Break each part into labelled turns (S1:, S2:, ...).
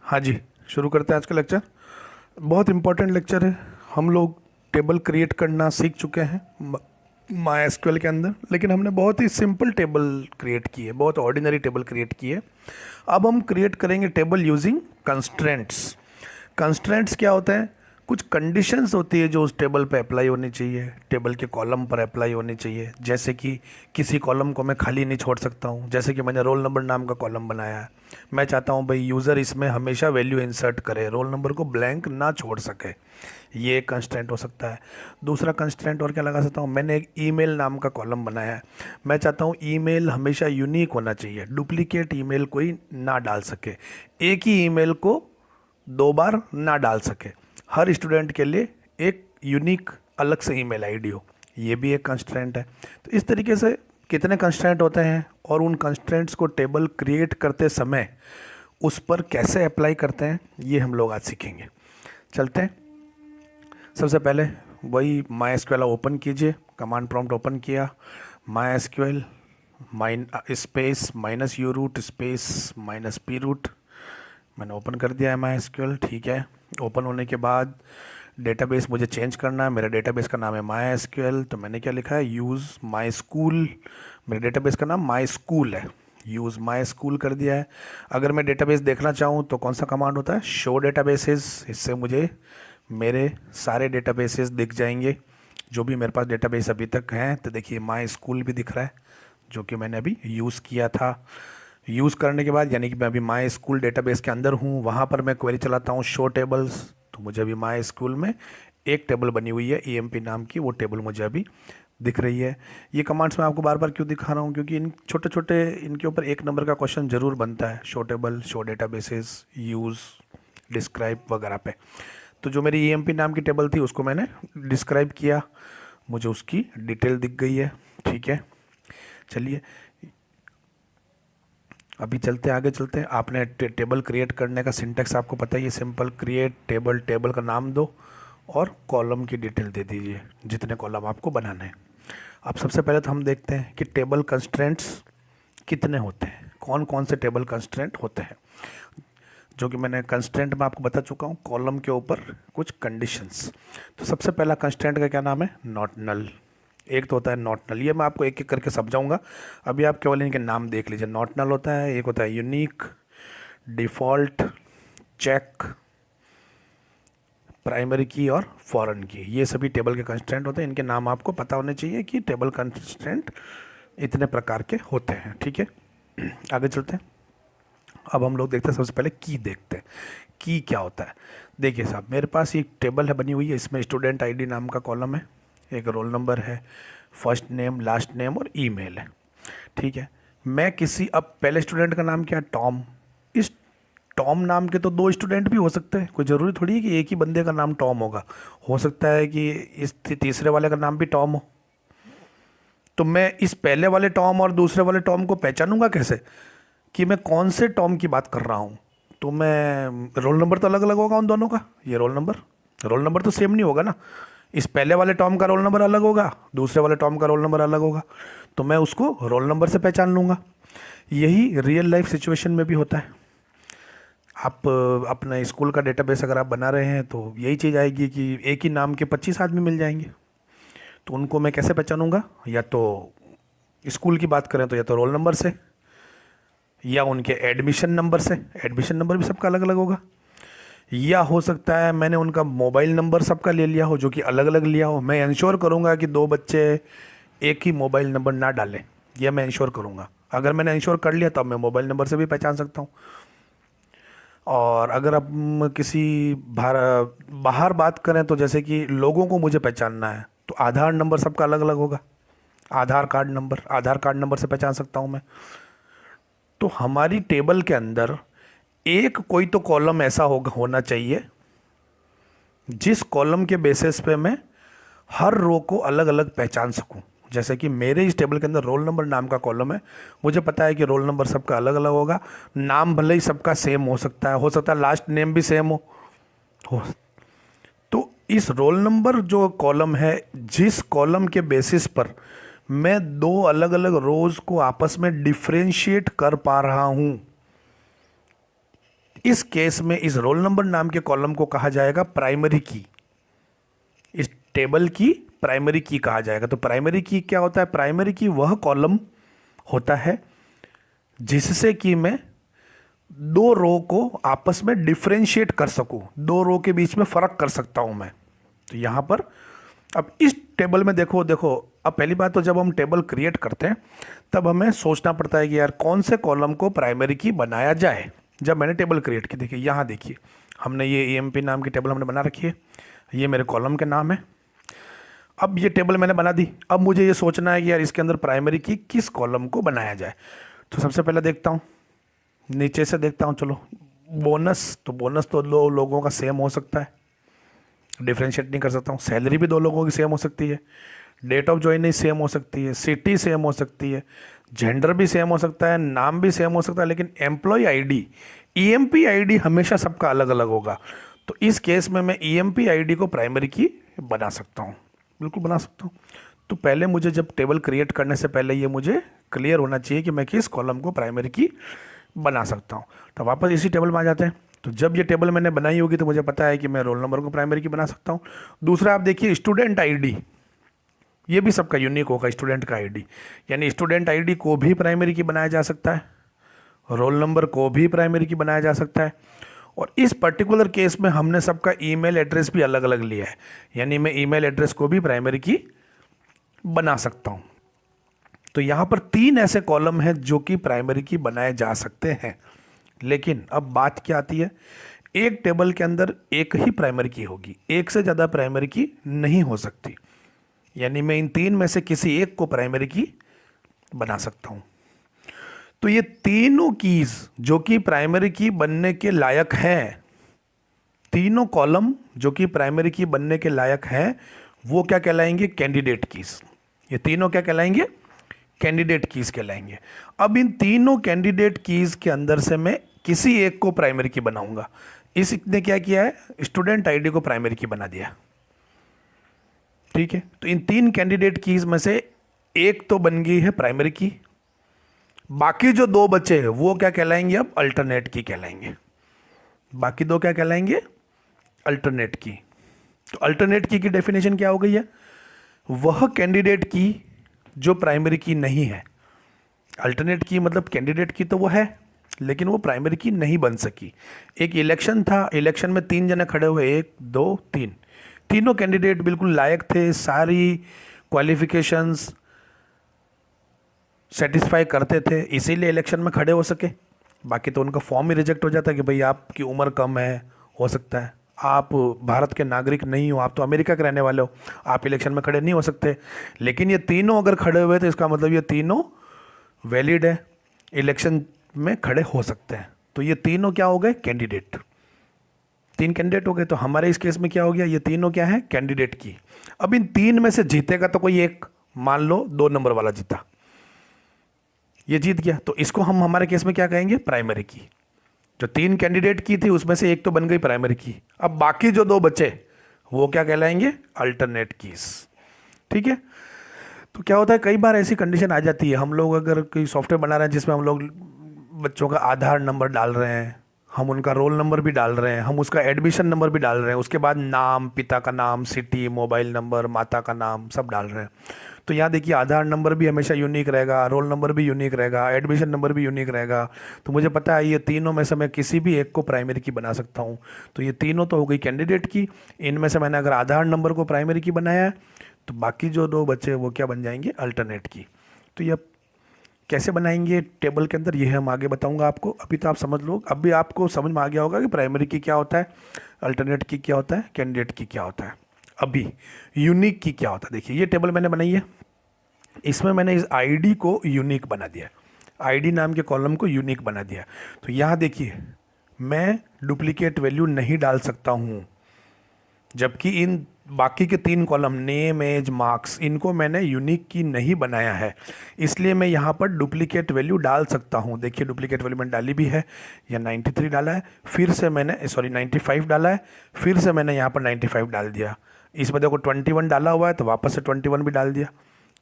S1: हाँ जी, शुरू करते हैं आज का लेक्चर। बहुत इम्पोर्टेंट लेक्चर है। हम लोग टेबल क्रिएट करना सीख चुके हैं माई एसक्यूएल के अंदर, लेकिन हमने बहुत ही सिंपल टेबल क्रिएट की है, बहुत ऑर्डिनरी टेबल क्रिएट की है। अब हम क्रिएट करेंगे टेबल यूजिंग कंस्ट्रेंट्स। कंस्ट्रेंट्स क्या होते हैं? कुछ कंडीशंस होती है जो उस टेबल पे अप्लाई होनी चाहिए, टेबल के कॉलम पर अप्लाई होनी चाहिए। जैसे कि किसी कॉलम को मैं खाली नहीं छोड़ सकता हूँ। जैसे कि मैंने रोल नंबर नाम का कॉलम बनाया है, मैं चाहता हूँ भाई यूज़र इसमें हमेशा वैल्यू इंसर्ट करे, रोल नंबर को ब्लैंक ना छोड़ सके। ये एक कंस्ट्रेंट हो सकता है। दूसरा कंस्ट्रेंट और क्या लगा सकता हूँ? मैंने एक ईमेल नाम का कॉलम बनाया है, मैं चाहता हूँ ईमेल हमेशा यूनिक होना चाहिए, डुप्लीकेट ईमेल कोई ना डाल सके, एक ही ईमेल को दो बार ना डाल सके, हर स्टूडेंट के लिए एक यूनिक अलग से ईमेल आईडी हो। ये भी एक कंस्ट्रेंट है। तो इस तरीके से कितने कंस्ट्रेंट होते हैं और उन कंस्ट्रेंट्स को टेबल क्रिएट करते समय उस पर कैसे अप्लाई करते हैं, ये हम लोग आज सीखेंगे। चलते हैं। सबसे पहले वही माई एसक्यूएल ओपन कीजिए, कमांड प्रॉम्प्ट ओपन किया, MySQL space minus u root space minus p root, मैंने ओपन कर दिया है माई एसक्यूएल। ठीक है, ओपन होने के बाद डेटाबेस मुझे चेंज करना है। मेरा डेटाबेस का नाम है माई एसक्यूएल, तो मैंने क्या लिखा है? Use my school. मेरे डेटाबेस का नाम माई स्कूल है, यूज़ माई स्कूल कर दिया है। अगर मैं डेटाबेस देखना चाहूँ तो कौन सा कमांड होता है? Show databases. इससे मुझे मेरे सारे डेटाबेसेस दिख जाएंगे जो भी मेरे पास डेटाबेस अभी तक हैं। तो देखिए माई स्कूल भी दिख रहा है जो कि मैंने अभी यूज़ किया था। यूज़ करने के बाद यानी कि मैं अभी माई स्कूल डेटाबेस के अंदर हूँ, वहाँ पर मैं क्वेरी चलाता हूँ शो टेबल्स, तो मुझे अभी माई स्कूल में एक टेबल बनी हुई है ईएमपी नाम की, वो टेबल मुझे अभी दिख रही है। ये कमांड्स मैं आपको बार बार क्यों दिखा रहा हूँ? क्योंकि इन छोटे छोटे इनके ऊपर एक नंबर का क्वेश्चन जरूर बनता है, show table, show databases, use, describe वगैरह पे। तो जो मेरी ईएमपी नाम की टेबल थी उसको मैंने डिस्क्राइब किया, मुझे उसकी डिटेल दिख गई है। ठीक है, चलिए अभी चलते आगे चलते हैं। आपने टेबल क्रिएट करने का सिंटेक्स आपको पता ही है, सिंपल क्रिएट टेबल, टेबल का नाम दो और कॉलम की डिटेल दे दीजिए जितने कॉलम आपको बनाने हैं। अब सबसे पहले तो हम देखते हैं कि टेबल कंस्ट्रेंट्स कितने होते हैं, कौन कौन से टेबल कंस्ट्रेंट होते हैं, जो कि मैंने कंस्ट्रेंट में आपको बता चुका हूँ, कॉलम के ऊपर कुछ कंडीशंस। तो सबसे पहला कंस्ट्रेंट का क्या नाम है? Not null. एक तो होता है नॉट नल, ये मैं आपको एक एक करके समझाऊंगा, अभी आप केवल इनके नाम देख लीजिए। नॉट नल होता है, एक होता है यूनिक, डिफ़ॉल्ट, चेक, प्राइमरी की और फॉरेन की। ये सभी टेबल के कंस्ट्रेंट होते हैं, इनके नाम आपको पता होने चाहिए कि टेबल कंस्ट्रेंट इतने प्रकार के होते हैं। ठीक है, आगे चलते हैं। अब हम लोग देखते हैं, सबसे पहले की देखते हैं, की क्या होता है। देखिए साहब, मेरे पास एक टेबल है बनी हुई है, इसमें स्टूडेंट आईडी नाम का कॉलम है, एक रोल नंबर है, फर्स्ट नेम, लास्ट नेम और ईमेल है। ठीक है, मैं किसी, अब पहले स्टूडेंट का नाम क्या है? टॉम। इस टॉम नाम के तो दो स्टूडेंट भी हो सकते हैं, कोई ज़रूरी थोड़ी है कि एक ही बंदे का नाम टॉम होगा। हो सकता है कि इस तीसरे वाले का नाम भी टॉम हो। तो मैं इस पहले वाले टॉम और दूसरे वाले टॉम को पहचानूंगा कैसे कि मैं कौन से टॉम की बात कर रहा हूँ? तो मैं, रोल नंबर तो अलग अलग होगा उन दोनों का, ये रोल नंबर तो सेम नहीं होगा ना। इस पहले वाले टॉम का रोल नंबर अलग होगा, दूसरे वाले टॉम का रोल नंबर अलग होगा, तो मैं उसको रोल नंबर से पहचान लूँगा। यही रियल लाइफ सिचुएशन में भी होता है। आप अपना स्कूल का डेटाबेस अगर आप बना रहे हैं तो यही चीज़ आएगी कि एक ही नाम के 25 आदमी मिल जाएंगे, तो उनको मैं कैसे पहचानूंगा? या तो स्कूल की बात करें तो या तो रोल नंबर से, या उनके एडमिशन नंबर से, एडमिशन नंबर भी सबका अलग अलग होगा, या हो सकता है मैंने उनका मोबाइल नंबर सबका ले लिया हो जो कि अलग अलग लिया हो। मैं इंश्योर करूँगा कि दो बच्चे एक ही मोबाइल नंबर ना डालें, यह मैं इंश्योर करूँगा। अगर मैंने इंश्योर कर लिया तब मैं मोबाइल नंबर से भी पहचान सकता हूँ। और अगर अब किसी बाहर बात करें तो जैसे कि लोगों को मुझे पहचानना है तो आधार नंबर सबका अलग अलग होगा, आधार कार्ड नंबर से पहचान सकता हूँ मैं। तो हमारी टेबल के अंदर एक कोई तो कॉलम ऐसा होना चाहिए जिस कॉलम के बेसिस पे मैं हर रो को अलग अलग पहचान सकूं। जैसे कि मेरे इस टेबल के अंदर रोल नंबर नाम का कॉलम है, मुझे पता है कि रोल नंबर सबका अलग अलग होगा, नाम भले ही सबका सेम हो सकता है लास्ट नेम भी सेम हो। तो इस रोल नंबर जो कॉलम है, जिस कॉलम के बेसिस पर मैं दो अलग अलग रोज को आपस में डिफ्रेंशिएट कर पा रहा हूं, इस केस में इस रोल नंबर नाम के कॉलम को कहा जाएगा प्राइमरी की, इस टेबल की प्राइमरी की कहा जाएगा। तो प्राइमरी की क्या होता है? प्राइमरी की वह कॉलम होता है जिससे कि मैं दो रो को आपस में डिफरेंशिएट कर सकूं, दो रो के बीच में फर्क कर सकता हूं मैं। तो यहां पर अब इस टेबल में देखो देखो, अब पहली बात तो जब हम टेबल क्रिएट करते हैं तब हमें सोचना पड़ता है कि यार कौन से कॉलम को प्राइमरी की बनाया जाए। जब मैंने टेबल क्रिएट की, देखिए यहाँ देखिए हमने ये EMP नाम की टेबल हमने बना रखी है, ये मेरे कॉलम के नाम है। अब ये टेबल मैंने बना दी, अब मुझे ये सोचना है कि यार इसके अंदर प्राइमरी की किस कॉलम को बनाया जाए। तो सबसे पहले देखता हूँ, नीचे से देखता हूँ, चलो बोनस, तो बोनस तो दो लोगों का सेम हो सकता है, डिफ्रेंशिएट नहीं कर सकता हूँ। सैलरी भी दो लोगों की सेम हो सकती है, डेट ऑफ ज्वाइनिंग सेम हो सकती है, सिटी सेम हो सकती है, जेंडर भी सेम हो सकता है, नाम भी सेम हो सकता है, लेकिन एम्प्लॉय आईडी, EMP आईडी हमेशा सबका अलग अलग होगा। तो इस केस में मैं EMP आईडी को प्राइमरी की बना सकता हूँ, बिल्कुल बना सकता हूँ। तो पहले मुझे जब टेबल क्रिएट करने से पहले ये मुझे क्लियर होना चाहिए कि मैं किस कॉलम को प्राइमरी की बना सकता हूँ। तो वापस इसी टेबल में आ जाते हैं। तो जब ये टेबल मैंने बनाई होगी तो मुझे पता है कि मैं रोल नंबर को प्राइमरी की बना सकता हूँ। दूसरा आप देखिए स्टूडेंट आईडी, ये भी सबका यूनिक होगा, स्टूडेंट का आईडी, यानी स्टूडेंट आईडी को भी प्राइमरी की बनाया जा सकता है, रोल नंबर को भी प्राइमरी की बनाया जा सकता है। और इस पर्टिकुलर केस में हमने सबका ईमेल एड्रेस भी अलग अलग लिया है, यानी मैं ईमेल एड्रेस को भी प्राइमरी की बना सकता हूँ। तो यहाँ पर 3 ऐसे कॉलम हैं जो कि प्राइमरी की बनाए जा सकते हैं। लेकिन अब बात क्या आती है, एक टेबल के अंदर एक ही प्राइमरी की होगी, एक से ज़्यादा प्राइमरी की नहीं हो सकती, यानी मैं इन 3 में से किसी एक को प्राइमरी की बना सकता हूँ। तो ये तीनों कीज जो कि प्राइमरी की बनने के लायक हैं, तीनों कॉलम जो कि प्राइमरी की बनने के लायक हैं, वो क्या कहलाएंगे? Candidate keys. ये तीनों क्या कहलाएंगे? कैंडिडेट कीज कहलाएंगे। अब इन तीनों कैंडिडेट कीज के अंदर से मैं किसी एक को प्राइमरी की बनाऊंगा। इसने क्या किया है? स्टूडेंट आईडी को प्राइमरी की बना दिया, ठीक है। तो इन 3 कैंडिडेट कीज में से एक तो बन गई है प्राइमरी की, बाकी जो 2 बचे हैं वो क्या कहलाएंगे? अब अल्टरनेट की कहलाएंगे। बाकी 2 क्या कहलाएंगे? अल्टरनेट की। तो अल्टरनेट की डेफिनेशन क्या हो गई है? वह कैंडिडेट की जो प्राइमरी की नहीं है। अल्टरनेट की मतलब कैंडिडेट की तो वो है, लेकिन वो प्राइमरी की नहीं बन सकी। एक इलेक्शन था, इलेक्शन में 3 जने खड़े हुए, 1 2 3, तीनों कैंडिडेट बिल्कुल लायक थे, सारी क्वालिफिकेशंस सेटिस्फाई करते थे, इसीलिए इलेक्शन में खड़े हो सके। बाकी तो उनका फॉर्म ही रिजेक्ट हो जाता कि भाई आपकी उम्र कम है, हो सकता है आप भारत के नागरिक नहीं हो, आप तो अमेरिका के रहने वाले हो, आप इलेक्शन में खड़े नहीं हो सकते। लेकिन ये तीनों अगर खड़े हुए तो इसका मतलब ये तीनों वैलिड है, इलेक्शन में खड़े हो सकते हैं। तो ये तीनों क्या हो गए? कैंडिडेट। 3 कैंडिडेट हो गए। तो हमारे इस केस में क्या हो गया? ये तीनों क्या है? कैंडिडेट की। अब इन 3 में से जीतेगा तो कोई एक, मान लो 2 नंबर वाला जीता, ये जीत गया, तो इसको हम हमारे केस में क्या कहेंगे? प्राइमरी की। जो 3 कैंडिडेट की थी उसमें से एक तो बन गई प्राइमरी की, अब बाकी जो 2 बचे वो क्या कहलाएंगे? अल्टरनेट कीज, ठीक है। तो क्या होता है, कई बार ऐसी कंडीशन आ जाती है, हम लोग अगर कोई सॉफ्टवेयर बना रहे हैं जिसमें हम लोग बच्चों का आधार नंबर डाल रहे हैं, हम उनका रोल नंबर भी डाल रहे हैं, हम उसका एडमिशन नंबर भी डाल रहे हैं, उसके बाद नाम, पिता का नाम, सिटी, मोबाइल नंबर, माता का नाम सब डाल रहे हैं। तो यहाँ देखिए आधार नंबर भी हमेशा यूनिक रहेगा, रोल नंबर भी यूनिक रहेगा, एडमिशन नंबर भी यूनिक रहेगा। तो मुझे पता है ये तीनों में से मैं किसी भी एक को प्राइमरी की बना सकता हूँ। तो ये तीनों तो हो गई कैंडिडेट की। इनमें से मैंने अगर आधार नंबर को प्राइमरी की बनाया है तो बाकी जो 2 बचे वो क्या बन जाएंगे? अल्टरनेट की। तो ये कैसे बनाएंगे टेबल के अंदर, ये हम आगे बताऊंगा आपको। अभी तो आप समझ लो, अभी आपको समझ में आ गया होगा कि प्राइमरी की क्या होता है, अल्टरनेट की क्या होता है, कैंडिडेट की क्या होता है। अभी यूनिक की क्या होता है, देखिए ये टेबल मैंने बनाई है, इसमें मैंने इस आईडी को यूनिक बना दिया, आईडी नाम के कॉलम को यूनिक बना दिया। तो यहाँ देखिए मैं डुप्लीकेट वैल्यू नहीं डाल सकता हूँ, जबकि इन बाकी के 3 कॉलम नेम, एज, मार्क्स, इनको मैंने यूनिक की नहीं बनाया है, इसलिए मैं यहाँ पर डुप्लीकेट वैल्यू डाल सकता हूँ। देखिए डुप्लीकेट वैल्यू मैंने डाली भी है, या 93 डाला है, फिर से मैंने 95 डाला है, फिर से मैंने यहाँ पर 95 डाल दिया। इसमें देखो 21 डाला हुआ है तो वापस से 21 भी डाल दिया,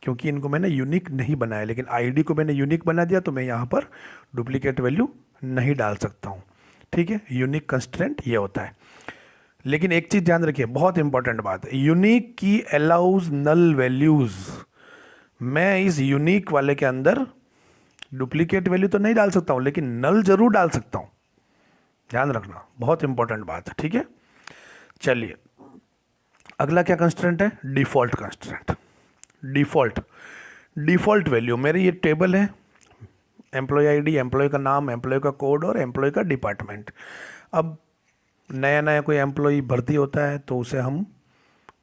S1: क्योंकि इनको मैंने यूनिक नहीं बनाया। लेकिन आईडी को मैंने यूनिक बना दिया तो मैं यहाँ पर डुप्लीकेट वैल्यू नहीं डाल सकता हूँ। ठीक है, यूनिक कंस्ट्रेंट ये होता है। लेकिन एक चीज़ ध्यान रखिए, बहुत इंपॉर्टेंट बात है, यूनिक की अलाउज नल वैल्यूज। मैं इस यूनिक वाले के अंदर डुप्लीकेट वैल्यू तो नहीं डाल सकता हूं, लेकिन नल जरूर डाल सकता हूं। ध्यान रखना, बहुत इंपॉर्टेंट बात है। ठीक है, चलिए अगला क्या कंस्ट्रेंट है, default constraint. Default, default value मेरी ये टेबल है, एम्प्लॉय आईडी, एम्प्लॉय का नाम, एम्प्लॉय का कोड और एम्प्लॉय का डिपार्टमेंट। अब नया नया कोई एम्प्लॉय भर्ती होता है तो उसे हम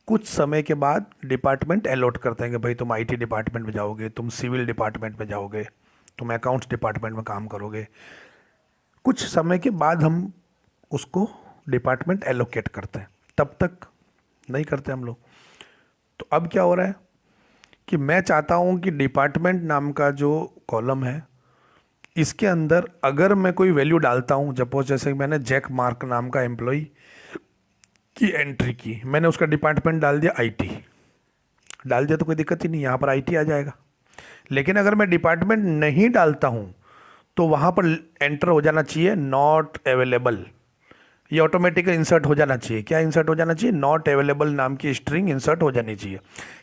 S1: कुछ समय के बाद डिपार्टमेंट अलॉट करते हैं कि भाई तुम आईटी डिपार्टमेंट में जाओगे, तुम सिविल डिपार्टमेंट में जाओगे, तुम अकाउंट्स डिपार्टमेंट में काम करोगे। कुछ समय के बाद हम उसको डिपार्टमेंट एलोकेट करते हैं, तब तक नहीं करते हम लोग। तो अब क्या हो रहा है कि मैं चाहता हूं कि डिपार्टमेंट नाम का जो कॉलम है इसके अंदर अगर मैं कोई वैल्यू डालता हूं, सपोज जैसे मैंने जैक मार्क नाम का एम्प्लॉय की एंट्री की, मैंने उसका डिपार्टमेंट डाल दिया आईटी, डाल दिया तो कोई दिक्कत ही नहीं, यहाँ पर आईटी आ जाएगा। लेकिन अगर मैं डिपार्टमेंट नहीं डालता हूँ तो वहाँ पर एंटर हो जाना चाहिए नॉट अवेलेबल, ये ऑटोमेटिक इंसर्ट हो जाना चाहिए। क्या इंसर्ट हो जाना चाहिए, नॉट अवेलेबल नाम की स्ट्रिंग इंसर्ट हो जानी चाहिए।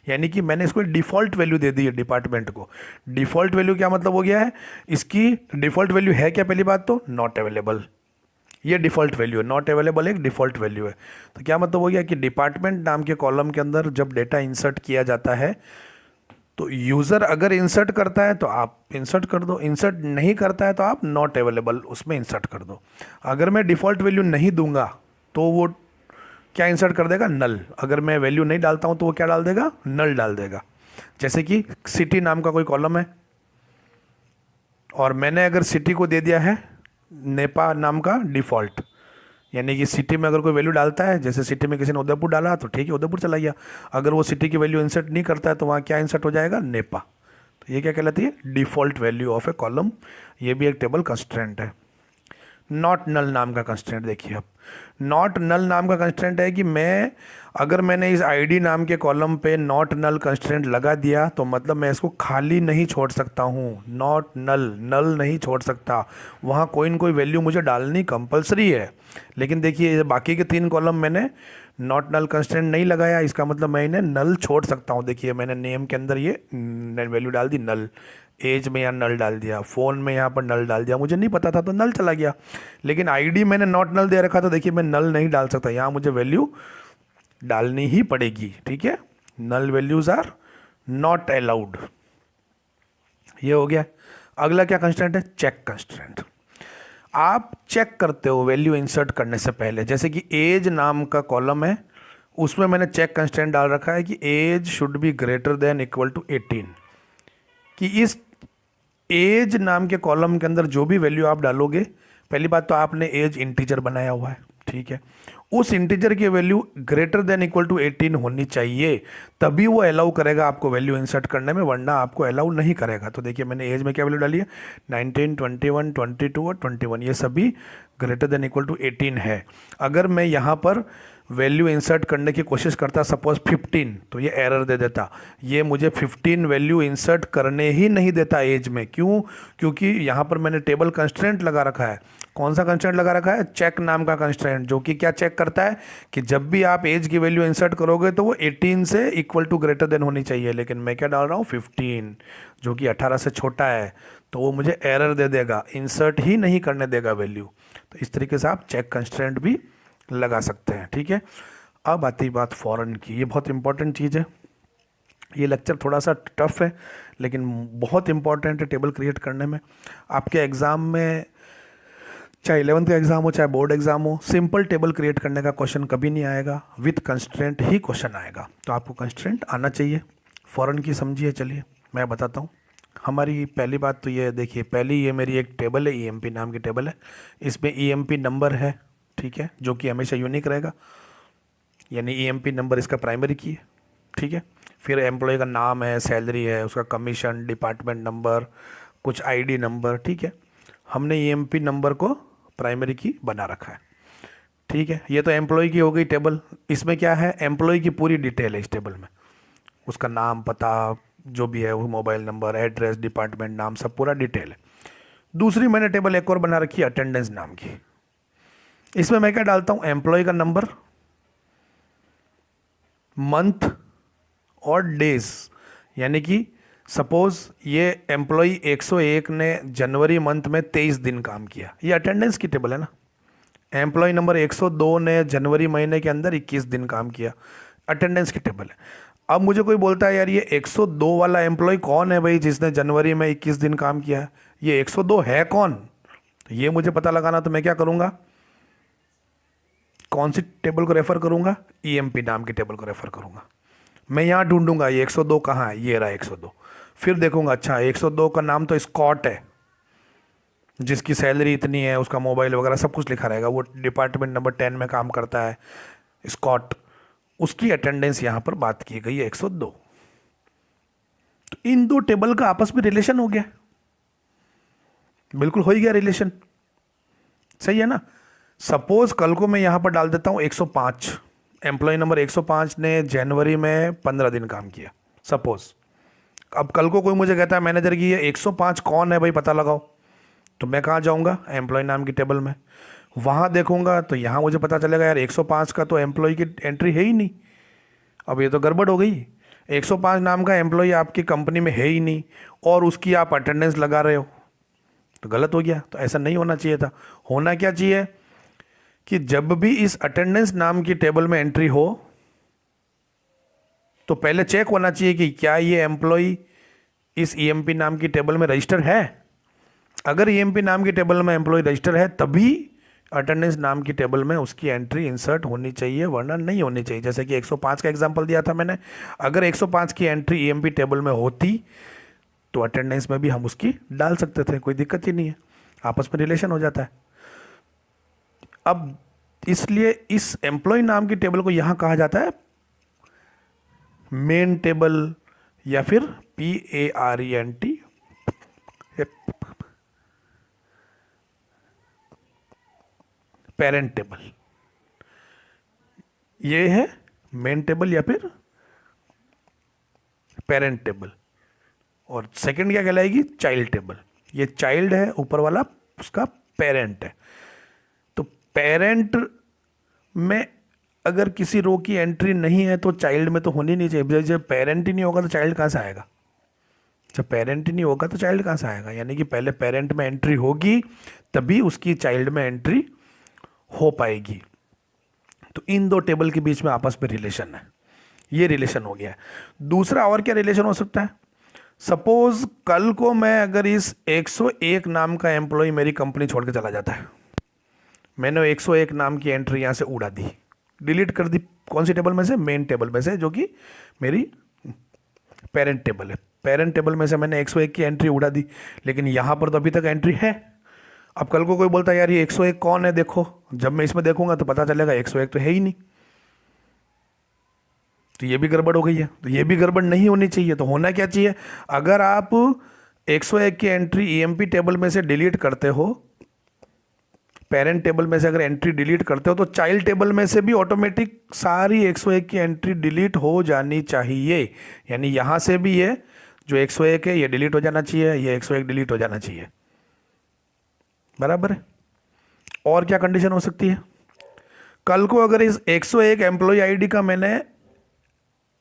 S1: यानी कि मैंने इसको डिफ़ॉल्ट वैल्यू दे दी है डिपार्टमेंट को। डिफ़ॉल्ट वैल्यू क्या मतलब हो गया है, इसकी डिफ़ॉल्ट वैल्यू है क्या, पहली बात तो नॉट अवेलेबल, ये डिफ़ॉल्ट वैल्यू है, नॉट अवेलेबल एक डिफ़ॉल्ट वैल्यू है। तो क्या मतलब हो गया कि डिपार्टमेंट नाम के कॉलम के अंदर जब डेटा इंसर्ट किया जाता है तो यूज़र अगर इंसर्ट करता है तो आप इंसर्ट कर दो, इंसर्ट नहीं करता है तो आप नॉट अवेलेबल उसमें इंसर्ट कर दो। अगर मैं डिफ़ॉल्ट वैल्यू नहीं दूंगा तो वो क्या इंसर्ट कर देगा, नल। अगर मैं वैल्यू नहीं डालता हूं तो वो क्या डाल देगा, नल डाल देगा। जैसे कि सिटी नाम का कोई कॉलम है और मैंने अगर सिटी को दे दिया है नेपा नाम का डिफ़ॉल्ट, यानी कि सिटी में अगर कोई वैल्यू डालता है, जैसे सिटी में किसी ने उदयपुर डाला तो ठीक है उदयपुर चला गया। अगर वो सिटी की वैल्यू इंसर्ट नहीं करता है तो वहाँ क्या इंसर्ट हो जाएगा, नेपा। तो ये क्या कहलाती है, default value of A column. ये भी एक टेबल कंस्ट्रेंट है। नॉट नल नाम का कंस्ट्रेंट देखिए, अब नॉट नल नाम का कंस्ट्रेंट है कि मैं अगर मैंने इस आईडी नाम के कॉलम पे नॉट नल कंस्ट्रेंट लगा दिया तो मतलब मैं इसको खाली नहीं छोड़ सकता हूँ। नॉट नल, नल नहीं छोड़ सकता, वहाँ कोई न कोई वैल्यू मुझे डालनी कंपलसरी है। लेकिन देखिए बाकी के 3 कॉलम मैंने नॉट नल कंस्ट्रेंट नहीं लगाया, इसका मतलब मैं इन्हें नल छोड़ सकता हूँ। देखिए मैंने नेम के अंदर ये वैल्यू डाल दी नल, एज में यहाँ नल डाल दिया, फ़ोन में यहाँ पर नल डाल दिया, मुझे नहीं पता था तो नल चला गया। लेकिन आईडी मैंने नॉट नल दे रखा तो देखिए मैं नल नहीं डाल सकता, यहाँ मुझे वैल्यू डालनी ही पड़ेगी। ठीक है, null values are not allowed. ये हो गया। अगला क्या कंस्ट्रेंट है, चेक कंस्ट्रेंट। आप चेक करते हो वैल्यू इंसर्ट करने से पहले, जैसे कि एज नाम का कॉलम है उसमें मैंने चेक कंस्ट्रेंट डाल रखा है कि age should be greater than equal to 18, कि इस एज नाम के कॉलम के अंदर जो भी वैल्यू आप डालोगे, पहली बात तो आपने एज इंटीजर बनाया हुआ है, ठीक है, उस इंटीजर की value greater than equal to 18 होनी चाहिए, तभी वो अलाउ करेगा आपको वैल्यू इंसर्ट करने में, वरना आपको अलाउ नहीं करेगा। तो देखिए मैंने एज में क्या वैल्यू डाली है, 19, 21, 22 और 21, ये सभी ग्रेटर देन इक्वल टू 18 है। अगर मैं यहाँ पर वैल्यू इंसर्ट करने की कोशिश करता सपोज 15, तो ये एरर दे देता, ये मुझे 15 वैल्यू इंसर्ट करने ही नहीं देता एज में। क्यों, क्योंकि यहाँ पर मैंने टेबल कंस्ट्रेंट लगा रखा है। कौन सा कंस्ट्रेंट लगा रखा है, चेक नाम का कंस्ट्रेंट, जो कि क्या चेक करता है कि जब भी आप एज की वैल्यू इंसर्ट करोगे तो वो 18 से इक्वल टू ग्रेटर देन होनी चाहिए। लेकिन मैं क्या डाल रहा हूँ, 15, जो कि 18 से छोटा है, तो वो मुझे एरर दे देगा, इंसर्ट ही नहीं करने देगा वैल्यू। तो इस तरीके से आप चेक कंस्ट्रेंट भी लगा सकते हैं। ठीक है, अब आती बात फॉरेन की, ये बहुत इंपॉर्टेंट चीज़ है। ये लेक्चर थोड़ा सा टफ है लेकिन बहुत इंपॉर्टेंट है टेबल क्रिएट करने में। आपके एग्ज़ाम में चाहे 11th का एग्ज़ाम हो चाहे बोर्ड एग्ज़ाम हो, सिंपल टेबल क्रिएट करने का क्वेश्चन कभी नहीं आएगा, विथ कंस्ट्रेंट ही क्वेश्चन आएगा। तो आपको कंस्ट्रेंट आना चाहिए। फॉरेन की समझिए, चलिए मैं बताता हूँ। हमारी पहली बात तो ये देखिए, पहली ये मेरी एक टेबल है, ईएमपी नाम की टेबल है, इसमें ईएमपी नंबर है, ठीक है, जो कि हमेशा यूनिक रहेगा, यानी ईएमपी नंबर इसका प्राइमरी की है। ठीक है, फिर एम्प्लॉय का नाम है, सैलरी है, उसका कमीशन, डिपार्टमेंट नंबर, कुछ आईडी नंबर। ठीक है, हमने ईएमपी नंबर को प्राइमरी की बना रखा है। ठीक है, ये तो एम्प्लॉय की हो गई टेबल। इसमें क्या है, एम्प्लॉय की पूरी डिटेल है इस टेबल में, उसका नाम, पता, जो भी है वो, मोबाइल नंबर, एड्रेस, डिपार्टमेंट नाम, सब पूरा डिटेल है। दूसरी मैंने टेबल एक और बना रखी है अटेंडेंस नाम की। इसमें मैं क्या डालता हूँ, एम्प्लॉय का नंबर, मंथ और डेज। यानी कि सपोज ये एम्प्लॉय 101 ने जनवरी मंथ में 23 दिन काम किया, ये अटेंडेंस की टेबल है ना। एम्प्लॉय नंबर 102 ने जनवरी महीने के अंदर 21 दिन काम किया, अटेंडेंस की टेबल है। अब मुझे कोई बोलता है यार ये 102 वाला एम्प्लॉय कौन है भाई जिसने जनवरी में 21 दिन काम किया है, ये 102 है कौन, तो ये मुझे पता लगाना। तो मैं क्या करूँगा, कौन सी टेबल को रेफर करूँगा, ईएमपी नाम की टेबल को रेफर करूँगा। मैं यहाँ ढूंढूंगा ये 102 कहाँ है, ये रहा 102। फिर देखूंगा अच्छा 102 का नाम तो स्कॉट है, जिसकी सैलरी इतनी है, उसका मोबाइल वगैरह सब कुछ लिखा रहेगा, वो डिपार्टमेंट नंबर 10 में काम करता है स्कॉट, उसकी अटेंडेंस यहाँ पर बात की गई है 102। तो इन दो टेबल का आपस में रिलेशन हो गया, बिल्कुल हो ही गया रिलेशन, सही है ना। सपोज कल को मैं यहाँ पर डाल देता हूँ 105, एम्प्लॉय नंबर 105 ने जनवरी में 15 दिन काम किया सपोज। अब कल को कोई मुझे कहता है मैनेजर की ये 105 कौन है भाई पता लगाओ, तो मैं कहाँ जाऊँगा, एम्प्लॉय नाम की टेबल में, वहाँ देखूँगा तो यहाँ मुझे पता चलेगा यार 105 का तो एम्प्लॉय की एंट्री है ही नहीं। अब ये तो गड़बड़ हो गई, 105 नाम का एम्प्लॉय आपकी कंपनी में है ही नहीं और उसकी आप अटेंडेंस लगा रहे हो, तो गलत हो गया। तो ऐसा नहीं होना चाहिए था। होना क्या चाहिए कि जब भी इस अटेंडेंस नाम की टेबल में एंट्री हो तो पहले चेक होना चाहिए कि क्या ये एम्प्लॉय इस ईएमपी नाम की टेबल में रजिस्टर है। अगर ईएमपी नाम की टेबल में एम्प्लॉय रजिस्टर है तभी अटेंडेंस नाम की टेबल में उसकी एंट्री इंसर्ट होनी चाहिए, वरना नहीं होनी चाहिए। जैसे कि 105 का एग्जांपल दिया था मैंने, अगर 105 की एंट्री ईएमपी टेबल में होती तो अटेंडेंस में भी हम उसकी डाल सकते थे, कोई दिक्कत ही नहीं है, आपस में रिलेशन हो जाता है। अब इसलिए इस एम्प्लॉय नाम की टेबल को यहां कहा जाता है मेन टेबल या फिर PARENT, पेरेंट टेबल। ये है मेन टेबल या फिर पेरेंट टेबल। और सेकंड क्या कहलाएगी, चाइल्ड टेबल। ये चाइल्ड है, ऊपर वाला उसका पेरेंट है। तो पेरेंट में अगर किसी रो की एंट्री नहीं है तो चाइल्ड में तो होनी नहीं चाहिए। जब पेरेंट ही नहीं होगा तो चाइल्ड कहाँ से आएगा, जब पेरेंट ही नहीं होगा तो चाइल्ड कहाँ से आएगा। यानी कि पहले पेरेंट में एंट्री होगी तभी उसकी चाइल्ड में एंट्री हो पाएगी। तो इन दो टेबल के बीच में आपस में रिलेशन है, ये रिलेशन हो गया है। दूसरा और क्या रिलेशन हो सकता है, सपोज कल को मैं अगर इस 101 नाम का एम्प्लॉय मेरी कंपनी छोड़ के चला जाता है, मैंने 101 नाम की एंट्री यहाँ से उड़ा दी, डिलीट कर दी, कौन सी टेबल में से, मेन टेबल में से, जो कि मेरी पेरेंट टेबल है। पेरेंट टेबल में से मैंने 101 की एंट्री उड़ा दी, लेकिन यहाँ पर तो अभी तक एंट्री है। अब कल को कोई बोलता है यार ये 101 कौन है देखो, जब मैं इसमें देखूंगा तो पता चलेगा 101 तो है ही नहीं, तो ये भी गड़बड़ हो गई है। तो ये भी गड़बड़ नहीं होनी चाहिए। तो होना क्या चाहिए, अगर आप 101 की एंट्री ईएमपी टेबल में से डिलीट करते हो, पेरेंट टेबल में से अगर एंट्री डिलीट करते हो, तो चाइल्ड टेबल में से भी ऑटोमेटिक सारी 101 की एंट्री डिलीट हो जानी चाहिए। यानी यहाँ से भी ये जो 101 है ये डिलीट हो जाना चाहिए, ये 101 डिलीट हो जाना चाहिए, बराबर है। और क्या कंडीशन हो सकती है, कल को अगर इस 101 एम्प्लॉय आईडी का मैंने